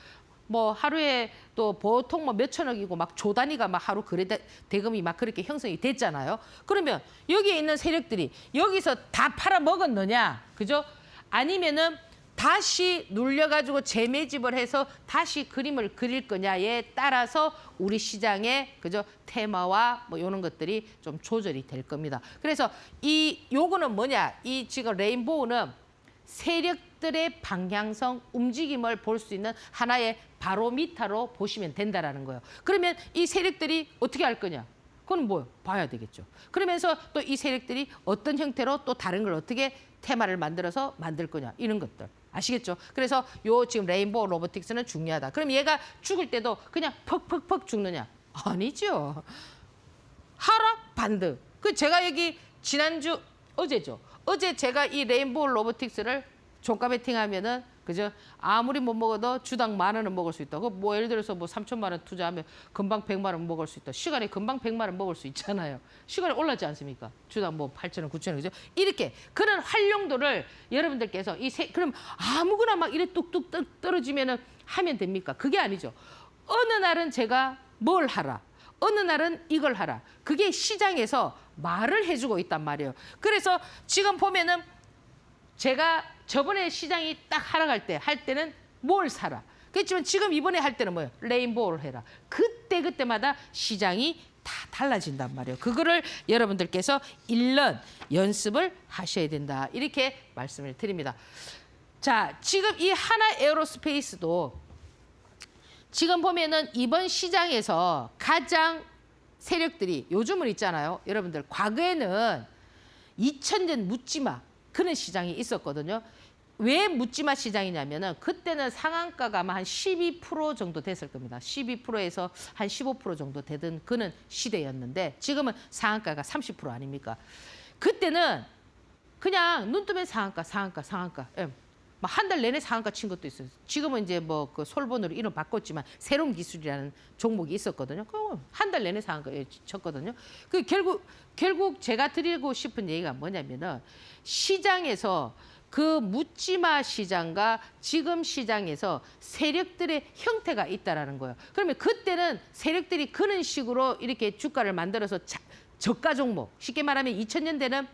뭐 하루에 또 보통 뭐 몇천억이고 막 조 단위가 막 하루 거래 대금이 막 그렇게 형성이 됐잖아요. 그러면 여기에 있는 세력들이 여기서 다 팔아 먹었느냐? 그죠? 아니면은 다시 눌려가지고 재매집을 해서 다시 그림을 그릴 거냐에 따라서 우리 시장의 그죠 테마와 뭐 이런 것들이 좀 조절이 될 겁니다. 그래서 요거는 뭐냐? 이 지금 레인보우는 세력들의 방향성, 움직임을 볼 수 있는 하나의 바로미터로 보시면 된다라는 거예요. 그러면 이 세력들이 어떻게 할 거냐? 그건 뭐예요? 봐야 되겠죠. 그러면서 또 이 세력들이 어떤 형태로 또 다른 걸 어떻게 테마를 만들어서 만들 거냐 이런 것들 아시겠죠? 그래서 요 지금 레인보우 로보틱스는 중요하다. 그럼 얘가 죽을 때도 그냥 퍽퍽퍽 죽느냐? 아니죠. 하락 반등. 그 제가 여기 지난주 어제죠. 어제 제가 이 레인보우 로보틱스를 종가 베팅하면은 그죠? 아무리 못 먹어도 주당 10,000원은 먹을 수 있다. 뭐 예를 들어서 뭐 3,000만 원 투자하면 금방 100만 원 먹을 수 있다. 시간에 금방 100만 원 먹을 수 있잖아요. 시간이 올랐지 않습니까? 주당 뭐 8,000원, 9,000원 그죠? 이렇게 그런 활용도를 여러분들께서 그럼 아무거나 막 이래 뚝뚝 떨어지면은 하면 됩니까? 그게 아니죠. 어느 날은 제가 뭘 하라. 어느 날은 이걸 하라. 그게 시장에서 말을 해주고 있단 말이에요. 그래서 지금 보면은 제가 저번에 시장이 딱 하락할 때는 뭘 사라. 그렇지만 지금 이번에 할 때는 뭐예요? 레인보우를 해라. 그때마다 시장이 다 달라진단 말이에요. 그거를 여러분들께서 1년 연습을 하셔야 된다. 이렇게 말씀을 드립니다. 자, 지금 이 하나 에어로스페이스도 지금 보면은 이번 시장에서 가장 세력들이 요즘은 있잖아요. 여러분들 과거에는 2000년 묻지마 그런 시장이 있었거든요. 왜 묻지마 시장이냐면은 그때는 상한가가 아마 한 12% 정도 됐을 겁니다. 12%에서 한 15% 정도 되던 그는 시대였는데 지금은 상한가가 30% 아닙니까? 그때는 그냥 눈 뜨면 상한가. 예. 한 달 내내 상한가 친 것도 있어요. 지금은 이제 뭐 그 솔본으로 이름 바꿨지만 새로운 기술이라는 종목이 있었거든요. 한 달 내내 상한가 쳤거든요. 그 결국 제가 드리고 싶은 얘기가 뭐냐면은 시장에서 그 묻지마 시장과 지금 시장에서 세력들의 형태가 있다라는 거예요. 그러면 그때는 세력들이 그런 식으로 이렇게 주가를 만들어서 저가 종목, 쉽게 말하면 2000년대는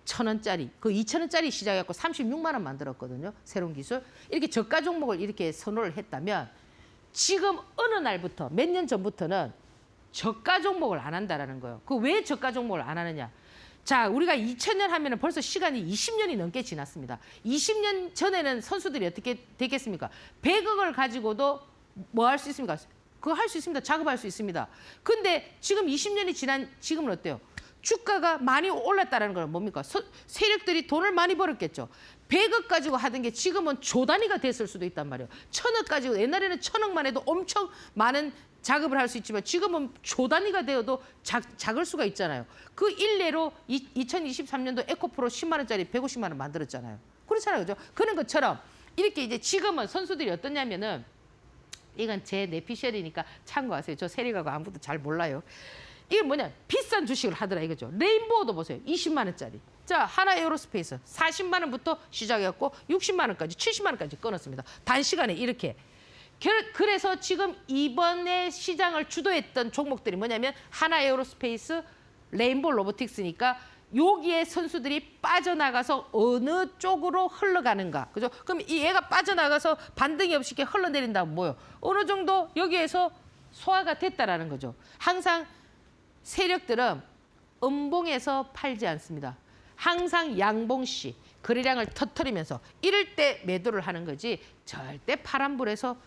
1,000원짜리, 그 2,000원짜리 시작해갖고 36만 원 만들었거든요. 새로운 기술. 이렇게 저가 종목을 이렇게 선호를 했다면 지금 어느 날부터, 몇 년 전부터는 저가 종목을 안 한다라는 거예요. 그 왜 저가 종목을 안 하느냐? 자, 우리가 2000년 하면은 벌써 시간이 20년이 넘게 지났습니다. 20년 전에는 선수들이 어떻게 됐겠습니까? 100억을 가지고도 뭐 할 수 있습니까? 그거 할 수 있습니다. 작업할 수 있습니다. 근데 지금 20년이 지난 지금은 어때요? 주가가 많이 올랐다는 건 뭡니까? 세력들이 돈을 많이 벌었겠죠. 100억 가지고 하던 게 지금은 조 단위가 됐을 수도 있단 말이에요. 1000억 가지고 옛날에는 1000억만 해도 엄청 많은 작업을 할 수 있지만 지금은 조 단위가 되어도 작을 수가 있잖아요. 그 일례로 2023년도 에코프로 10만 원짜리 150만 원 만들었잖아요. 그렇잖아요. 그죠? 그런 것처럼 이렇게 이제 지금은 선수들이 어떠냐면은 이건 제 내피셜이니까 참고하세요. 저 세력하고 아무것도 잘 몰라요. 이게 뭐냐? 비싼 주식을 하더라 이거죠. 레인보우도 보세요. 20만 원짜리. 자, 하나 에어로스페이스 40만 원부터 시작해갖고 60만 원까지, 70만 원까지 끊었습니다. 단시간에 이렇게. 그래서 지금 이번에 시장을 주도했던 종목들이 뭐냐면 하나 에어로스페이스, 레인보우 로보틱스니까 여기에 선수들이 빠져나가서 어느 쪽으로 흘러가는가. 그죠? 그럼 이 애가 빠져나가서 반등이 없이 이렇게 흘러내린다면 뭐예요? 어느 정도 여기에서 소화가 됐다라는 거죠. 항상 세력들은 음봉에서 팔지 않습니다. 항상 양봉시 거래량을 터뜨리면서 이럴 때 매도를 하는 거지 절대 파란불에서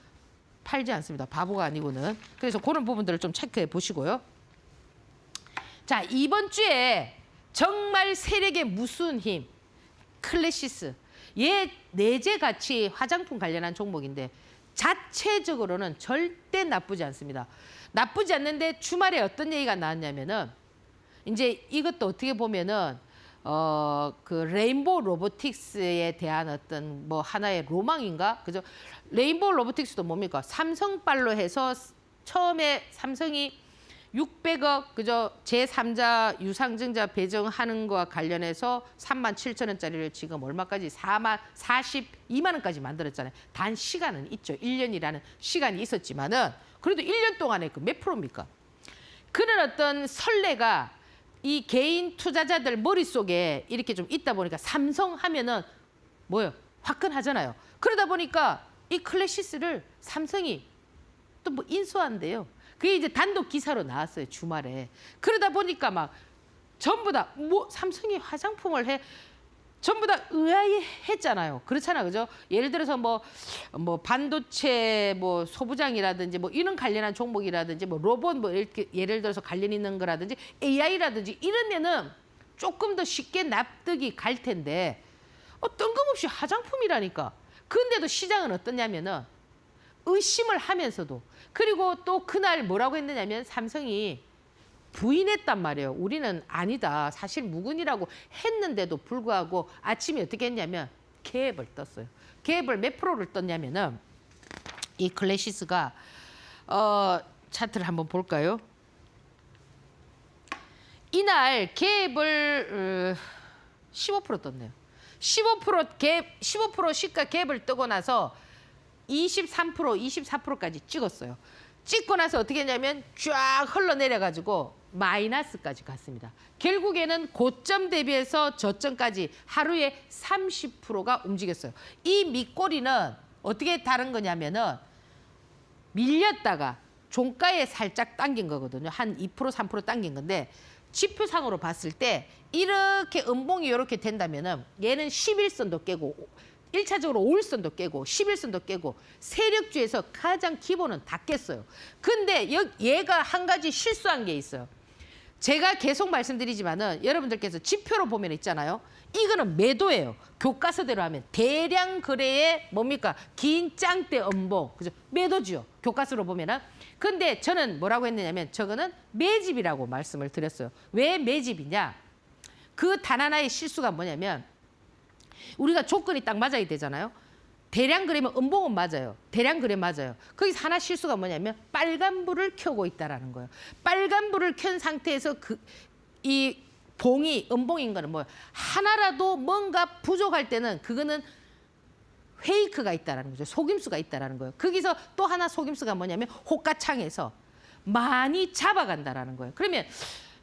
팔지 않습니다. 바보가 아니고는. 그래서 그런 부분들을 좀 체크해 보시고요. 자, 이번 주에 정말 세력의 무수한 힘, 클래시스. 얘 내재 가치 화장품 관련한 종목인데 자체적으로는 절대 나쁘지 않습니다. 나쁘지 않는데 주말에 어떤 얘기가 나왔냐면은 이제 이것도 어떻게 보면은 그 레인보우 로보틱스에 대한 어떤 뭐 하나의 로망인가? 그죠? 레인보우 로보틱스도 뭡니까? 삼성발로 해서 처음에 삼성이 600억 그죠? 제3자 유상증자 배정하는 거와 관련해서 37,000원짜리를 지금 얼마까지 42만 원까지 만들었잖아요. 단 시간은 있죠. 1년이라는 시간이 있었지만은 그래도 1년 동안에 그 몇 프로입니까? 그런 어떤 선례가 이 개인 투자자들 머릿속에 이렇게 좀 있다 보니까 삼성 하면은 뭐예요? 화끈하잖아요. 그러다 보니까 이 클래시스를 삼성이 또 뭐 인수한대요. 그게 이제 단독 기사로 나왔어요, 주말에. 그러다 보니까 막 전부 다 뭐 삼성이 화장품을 해 전부 다 의아해했잖아요. 그렇잖아요, 그죠? 예를 들어서 뭐 반도체 뭐 소부장이라든지 뭐 이런 관련한 종목이라든지 뭐 로봇 뭐 이렇게 예를 들어서 관련 있는 거라든지 AI라든지 이러면은 조금 더 쉽게 납득이 갈 텐데 뜬금없이 화장품이라니까. 근데도 시장은 어떠냐면은 의심을 하면서도 그리고 또 그날 뭐라고 했느냐면 삼성이 부인했단 말이에요. 우리는 아니다. 사실 무근이라고 했는데도 불구하고 아침에 어떻게 했냐면 갭을 떴어요. 갭을 몇 프로를 떴냐면은 이 클래시스가 차트를 한번 볼까요? 이날 갭을 15% 떴네요. 15% 시가 갭을 뜨고 나서 23%, 24%까지 찍었어요. 찍고 나서 어떻게 했냐면 쫙 흘러내려가지고 마이너스까지 갔습니다. 결국에는 고점 대비해서 저점까지 하루에 30%가 움직였어요. 이 밑꼬리는 어떻게 다른 거냐면은 밀렸다가 종가에 살짝 당긴 거거든요. 한 2%, 3% 당긴 건데 지표상으로 봤을 때 이렇게 음봉이 이렇게 된다면은 얘는 11선도 깨고 1차적으로 5일선도 깨고 11선도 깨고 세력주에서 가장 기본은 다 깼어요. 근데 얘가 한 가지 실수한 게 있어요. 제가 계속 말씀드리지만은 여러분들께서 지표로 보면 있잖아요. 이거는 매도예요. 교과서대로 하면 대량 거래의 뭡니까? 긴 짱대 음봉. 그죠? 매도죠. 교과서로 보면은. 근데 저는 뭐라고 했느냐면 저거는 매집이라고 말씀을 드렸어요. 왜 매집이냐? 그 단 하나의 실수가 뭐냐면 우리가 조건이 딱 맞아야 되잖아요. 대량 거래면 음봉은 맞아요. 대량 거래 맞아요. 거기서 하나 실수가 뭐냐면 빨간불을 켜고 있다라는 거예요. 빨간불을 켠 상태에서 이 봉이 음봉인 거는 뭐예요? 하나라도 뭔가 부족할 때는 그거는 페이크가 있다라는 거죠. 속임수가 있다라는 거예요. 거기서 또 하나 속임수가 뭐냐면 호가창에서 많이 잡아간다라는 거예요. 그러면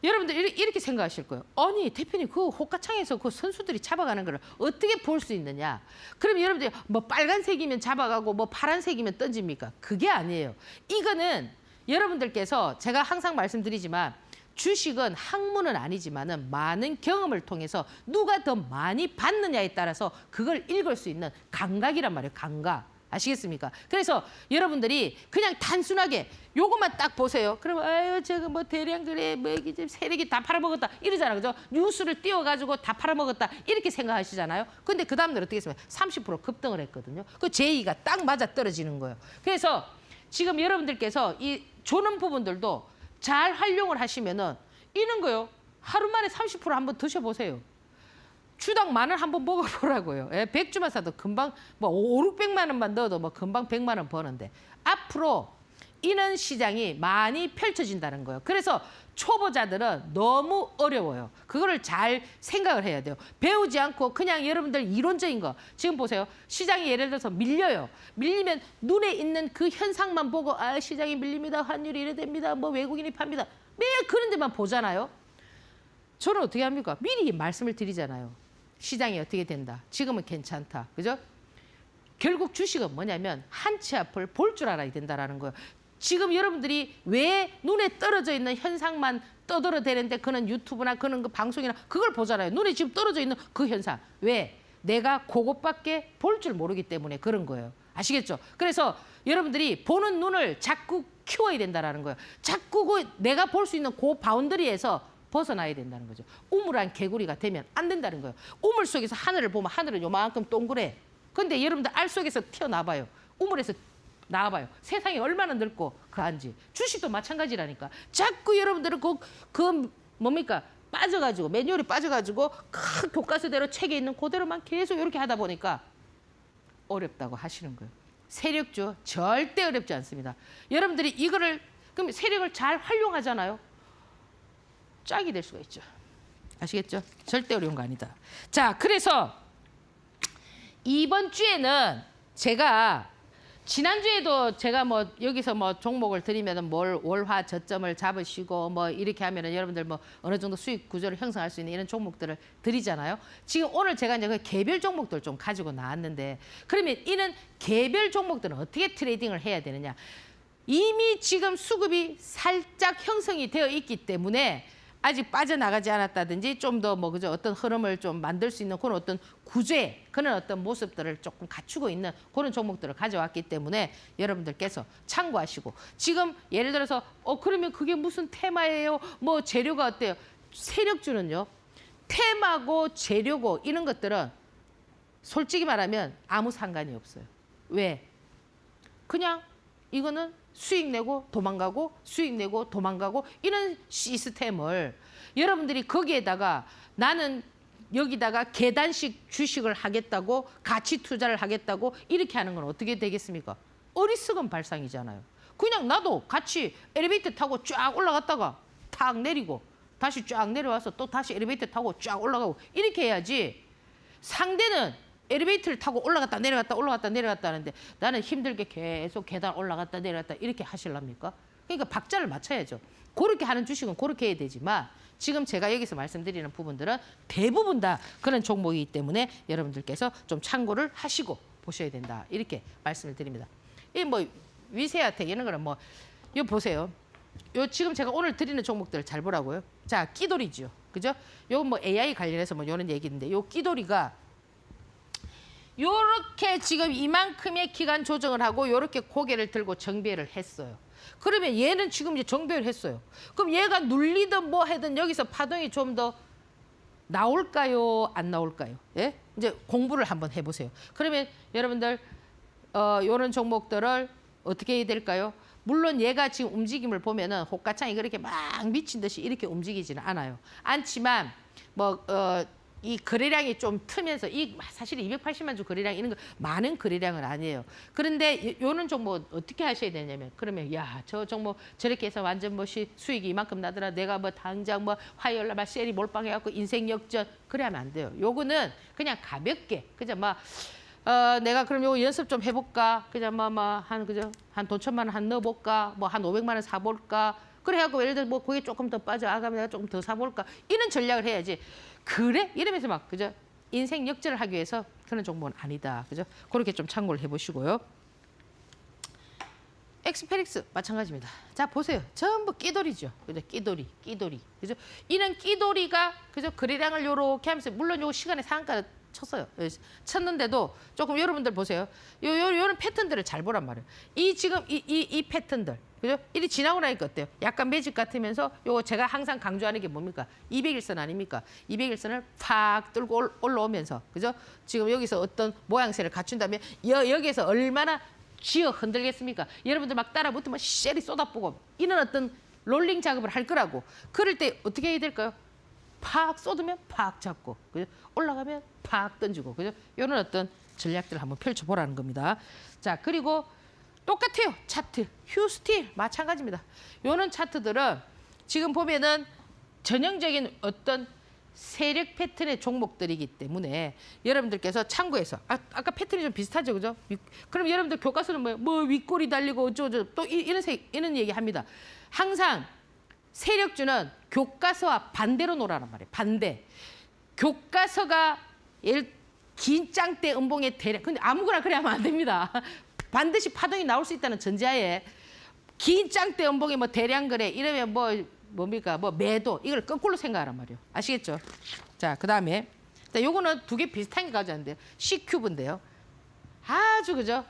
여러분들 이렇게 생각하실 거예요. 아니 대표님 그 호가창에서 그 선수들이 잡아가는 걸 어떻게 볼 수 있느냐. 그러면 여러분들이 뭐 빨간색이면 잡아가고 뭐 파란색이면 던집니까? 그게 아니에요. 이거는 여러분들께서 제가 항상 말씀드리지만 주식은 학문은 아니지만은 많은 경험을 통해서 누가 더 많이 받느냐에 따라서 그걸 읽을 수 있는 감각이란 말이에요. 감각. 아시겠습니까? 그래서 여러분들이 그냥 단순하게 요것만 딱 보세요. 그러면 아유 저거 뭐 대량 거래 뭐 이게 세력이 다 팔아먹었다 이러잖아. 그죠? 뉴스를 띄워가지고 다 팔아먹었다 이렇게 생각하시잖아요. 근데 그 다음날 어떻게 했으면 30% 급등을 했거든요. 그 제의가 딱 맞아 떨어지는 거예요. 그래서 지금 여러분들께서 이 조는 부분들도 잘 활용을 하시면은 이런 거요. 하루 만에 30% 한번 드셔보세요. 주당 만원 한번 먹어보라고요. 예, 100주만 사도 금방 뭐 5, 600만 원만 넣어도 뭐 금방 100만 원 버는데 앞으로 이런 시장이 많이 펼쳐진다는 거예요. 그래서 초보자들은 너무 어려워요. 그거를 잘 생각을 해야 돼요. 배우지 않고 그냥 여러분들 이론적인 거. 지금 보세요. 시장이 예를 들어서 밀려요. 밀리면 눈에 있는 그 현상만 보고 아 시장이 밀립니다. 환율이 이래 됩니다. 뭐 외국인이 팝니다. 매일 그런 데만 보잖아요. 저는 어떻게 합니까? 미리 말씀을 드리잖아요. 시장이 어떻게 된다. 지금은 괜찮다. 그죠? 결국 주식은 뭐냐면 한 치 앞을 볼 줄 알아야 된다라는 거예요. 지금 여러분들이 왜 눈에 떨어져 있는 현상만 떠들어대는데 그는 유튜브나 그런 그 방송이나 그걸 보잖아요. 눈에 지금 떨어져 있는 그 현상. 왜? 내가 그것밖에 볼 줄 모르기 때문에 그런 거예요. 아시겠죠? 그래서 여러분들이 보는 눈을 자꾸 키워야 된다라는 거예요. 자꾸 그 내가 볼 수 있는 그 바운더리에서 벗어나야 된다는 거죠. 우물한 개구리가 되면 안 된다는 거예요. 우물 속에서 하늘을 보면 하늘은 요만큼 동그래. 근데 여러분들 알 속에서 튀어나와봐요. 우물에서 나와봐요. 세상이 얼마나 넓고 그 안지. 주식도 마찬가지라니까. 자꾸 여러분들은 그 뭡니까? 빠져가지고 매뉴얼이 빠져가지고 큰 교과서대로 책에 있는 그대로만 계속 이렇게 하다 보니까 어렵다고 하시는 거예요. 세력주 절대 어렵지 않습니다. 여러분들이 이거를 그럼 세력을 잘 활용하잖아요. 짝이 될 수가 있죠. 아시겠죠? 절대 어려운 거 아니다. 자, 그래서 이번 주에는 제가 지난주에도 제가 뭐 여기서 뭐 종목을 드리면은 뭘 월화 저점을 잡으시고 뭐 이렇게 하면은 여러분들 뭐 어느 정도 수익 구조를 형성할 수 있는 이런 종목들을 드리잖아요. 지금 오늘 제가 이제 그 개별 종목들 좀 가지고 나왔는데 그러면 이는 개별 종목들은 어떻게 트레이딩을 해야 되느냐? 이미 지금 수급이 살짝 형성이 되어 있기 때문에 아직 빠져나가지 않았다든지 좀 더 뭐 그죠 어떤 흐름을 좀 만들 수 있는 그런 어떤 구조의 그런 어떤 모습들을 조금 갖추고 있는 그런 종목들을 가져왔기 때문에 여러분들께서 참고하시고 지금 예를 들어서 그러면 그게 무슨 테마예요? 뭐 재료가 어때요? 세력주는요. 테마고 재료고 이런 것들은 솔직히 말하면 아무 상관이 없어요. 왜? 그냥 이거는 수익 내고 도망가고 수익 내고 도망가고 이런 시스템을 여러분들이 거기에다가 나는 여기다가 계단식 주식을 하겠다고 가치 투자를 하겠다고 이렇게 하는 건 어떻게 되겠습니까? 어리석은 발상이잖아요. 그냥 나도 같이 엘리베이터 타고 쫙 올라갔다가 탁 내리고 다시 쫙 내려와서 또 다시 엘리베이터 타고 쫙 올라가고 이렇게 해야지. 상대는 엘리베이터를 타고 올라갔다 내려갔다 올라갔다 내려갔다 하는데 나는 힘들게 계속 계단 올라갔다 내려갔다 이렇게 하실랍니까? 그러니까 박자를 맞춰야죠. 그렇게 하는 주식은 그렇게 해야 되지만 지금 제가 여기서 말씀드리는 부분들은 대부분 다 그런 종목이기 때문에 여러분들께서 좀 참고를 하시고 보셔야 된다. 이렇게 말씀을 드립니다. 이 뭐 위세아텍 이런 거는 뭐 요 보세요. 요 지금 제가 오늘 드리는 종목들 잘 보라고요. 자, 끼돌이죠. 그죠? 요 뭐 AI 관련해서 뭐 이런 얘기인데 요 끼돌이가 요렇게 지금 이만큼의 기간 조정을 하고 요렇게 고개를 들고 정배를 했어요. 그러면 얘는 지금 이제 정배를 했어요. 그럼 얘가 눌리든 뭐 하든 여기서 파동이 좀 더 나올까요? 안 나올까요? 예? 이제 공부를 한번 해보세요. 그러면 여러분들 요런 종목들을 어떻게 해야 될까요? 물론 얘가 지금 움직임을 보면은 호가창이 그렇게 막 미친 듯이 이렇게 움직이지는 않아요. 않지만 이 거래량이 좀 트면서 이 사실 280만 주 거래량 이런 거 많은 거래량은 아니에요. 그런데 요런 종목 어떻게 하셔야 되냐면 그러면 야, 저 종목 저렇게 해서 완전 뭐 수익이 이만큼 나더라. 내가 뭐 당장 뭐 화요일 날 막 셀이 몰빵해 갖고 인생 역전 그래 하면 안 돼요. 요거는 그냥 가볍게 그냥 막 내가 그럼 요거 연습 좀 해볼까? 그냥 한 그죠? 한 돈 1,000만 원 한 넣어볼까? 뭐 한 500만 원 사볼까? 그래갖고 예를 들어 뭐 거기에 조금 더 빠져 아가면 내가 조금 더 사볼까? 이런 전략을 해야지. 그래? 이러면서 막 그죠? 인생 역전을 하기 위해서 그런 종목은 아니다. 그죠? 그렇게 좀 참고를 해보시고요. 엑스페릭스 마찬가지입니다. 자 보세요. 전부 끼돌이죠. 그죠? 끼돌이. 그죠? 이런 끼돌이가 그죠? 거래량을 요렇게 하면서 물론 요 시간에 상한가를 쳤어요. 쳤는데도 조금 여러분들 보세요. 요런 패턴들을 잘 보란 말이에요. 이 지금 이 패턴들. 그죠? 일이 지나고 나니까 어때요? 약간 매직 같으면서 요거 제가 항상 강조하는 게 뭡니까? 200일선 아닙니까? 200일선을 팍 뚫고 올라오면서 그죠? 지금 여기서 어떤 모양새를 갖춘 다음에 여기에서 얼마나 쥐어 흔들겠습니까? 여러분들 막 따라 붙으면 쉘이 쏟아보고 이런 어떤 롤링 작업을 할 거라고. 그럴 때 어떻게 해야 될까요? 팍 쏟으면 팍 잡고 그죠? 올라가면 팍 던지고 그죠? 이런 어떤 전략들을 한번 펼쳐보라는 겁니다. 자 그리고 똑같아요. 차트. 휴스틸 마찬가지입니다. 요런 차트들은 지금 보면은 전형적인 어떤 세력 패턴의 종목들이기 때문에 여러분들께서 참고해서 아까 패턴이 좀 비슷하죠. 그죠? 그럼 여러분들 교과서는 뭐 윗골이 달리고 어쩌고 또 이런 얘기 합니다. 항상 세력주는 교과서와 반대로 놀아란 말이에요. 반대. 교과서가 긴 짱대 음봉의 대략. 근데 아무거나 그래 하면 안 됩니다. 반드시 파동이 나올 수 있다는 전제하에 긴 짱대 음봉의 뭐 대량 거래 이러면 뭡니까? 뭐 매도 이걸 거꾸로 생각하란 말이에요. 아시겠죠? 자, 그다음에 요거는 두 개 비슷한 게 가져왔는데요. C큐브인데요. 아주 그죠?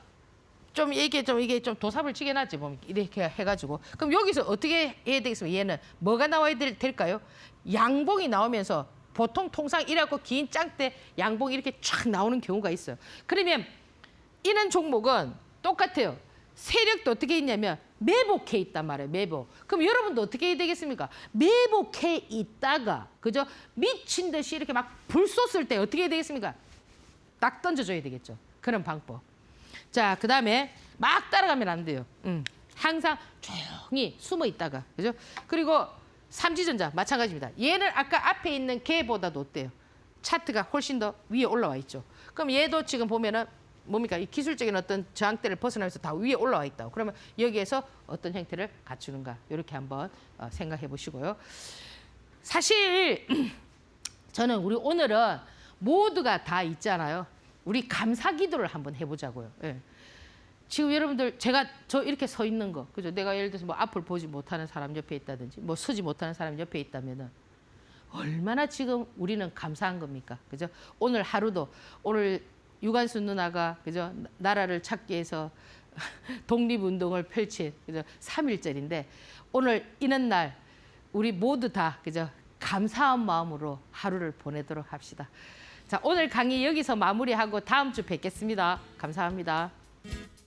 이게 좀 도삽을 치게 놨지 뭐 이렇게 해가지고 그럼 여기서 어떻게 해야 되겠습니까? 얘는 뭐가 나와야 될까요? 양봉이 나오면서 보통 통상 이래갖고 긴 짱대 양봉이 이렇게 쫙 나오는 경우가 있어요. 그러면 이런 종목은 똑같아요. 세력도 어떻게 있냐면 매복해 있단 말이에요. 매복. 그럼 여러분도 어떻게 해야 되겠습니까? 매복해 있다가 그죠? 미친 듯이 이렇게 막 불 쏟을 때 어떻게 해야 되겠습니까? 딱 던져줘야 되겠죠. 그런 방법. 자, 그다음에 막 따라가면 안 돼요. 항상 조용히 숨어 있다가 그죠? 그리고 삼지전자 마찬가지입니다. 얘는 아까 앞에 있는 걔보다도 어때요? 차트가 훨씬 더 위에 올라와 있죠. 그럼 얘도 지금 보면은 뭡니까? 이 기술적인 어떤 저항대를 벗어나면서 다 위에 올라와 있다고. 그러면 여기에서 어떤 형태를 갖추는가? 이렇게 한번 생각해 보시고요. 사실 저는 우리 오늘은 모두가 다 있잖아요. 우리 감사 기도를 한번 해보자고요. 예. 지금 여러분들 저 이렇게 서 있는 거, 그죠? 내가 예를 들어서 뭐 앞을 보지 못하는 사람 옆에 있다든지, 뭐 서지 못하는 사람 옆에 있다면은 얼마나 지금 우리는 감사한 겁니까, 그죠? 오늘 하루도 오늘 유관순 누나가 그죠? 나라를 찾기 위해서 독립운동을 펼친 그죠? 3.1절인데 오늘 이런 날 우리 모두 다 그죠? 감사한 마음으로 하루를 보내도록 합시다. 자, 오늘 강의 여기서 마무리하고 다음 주 뵙겠습니다. 감사합니다.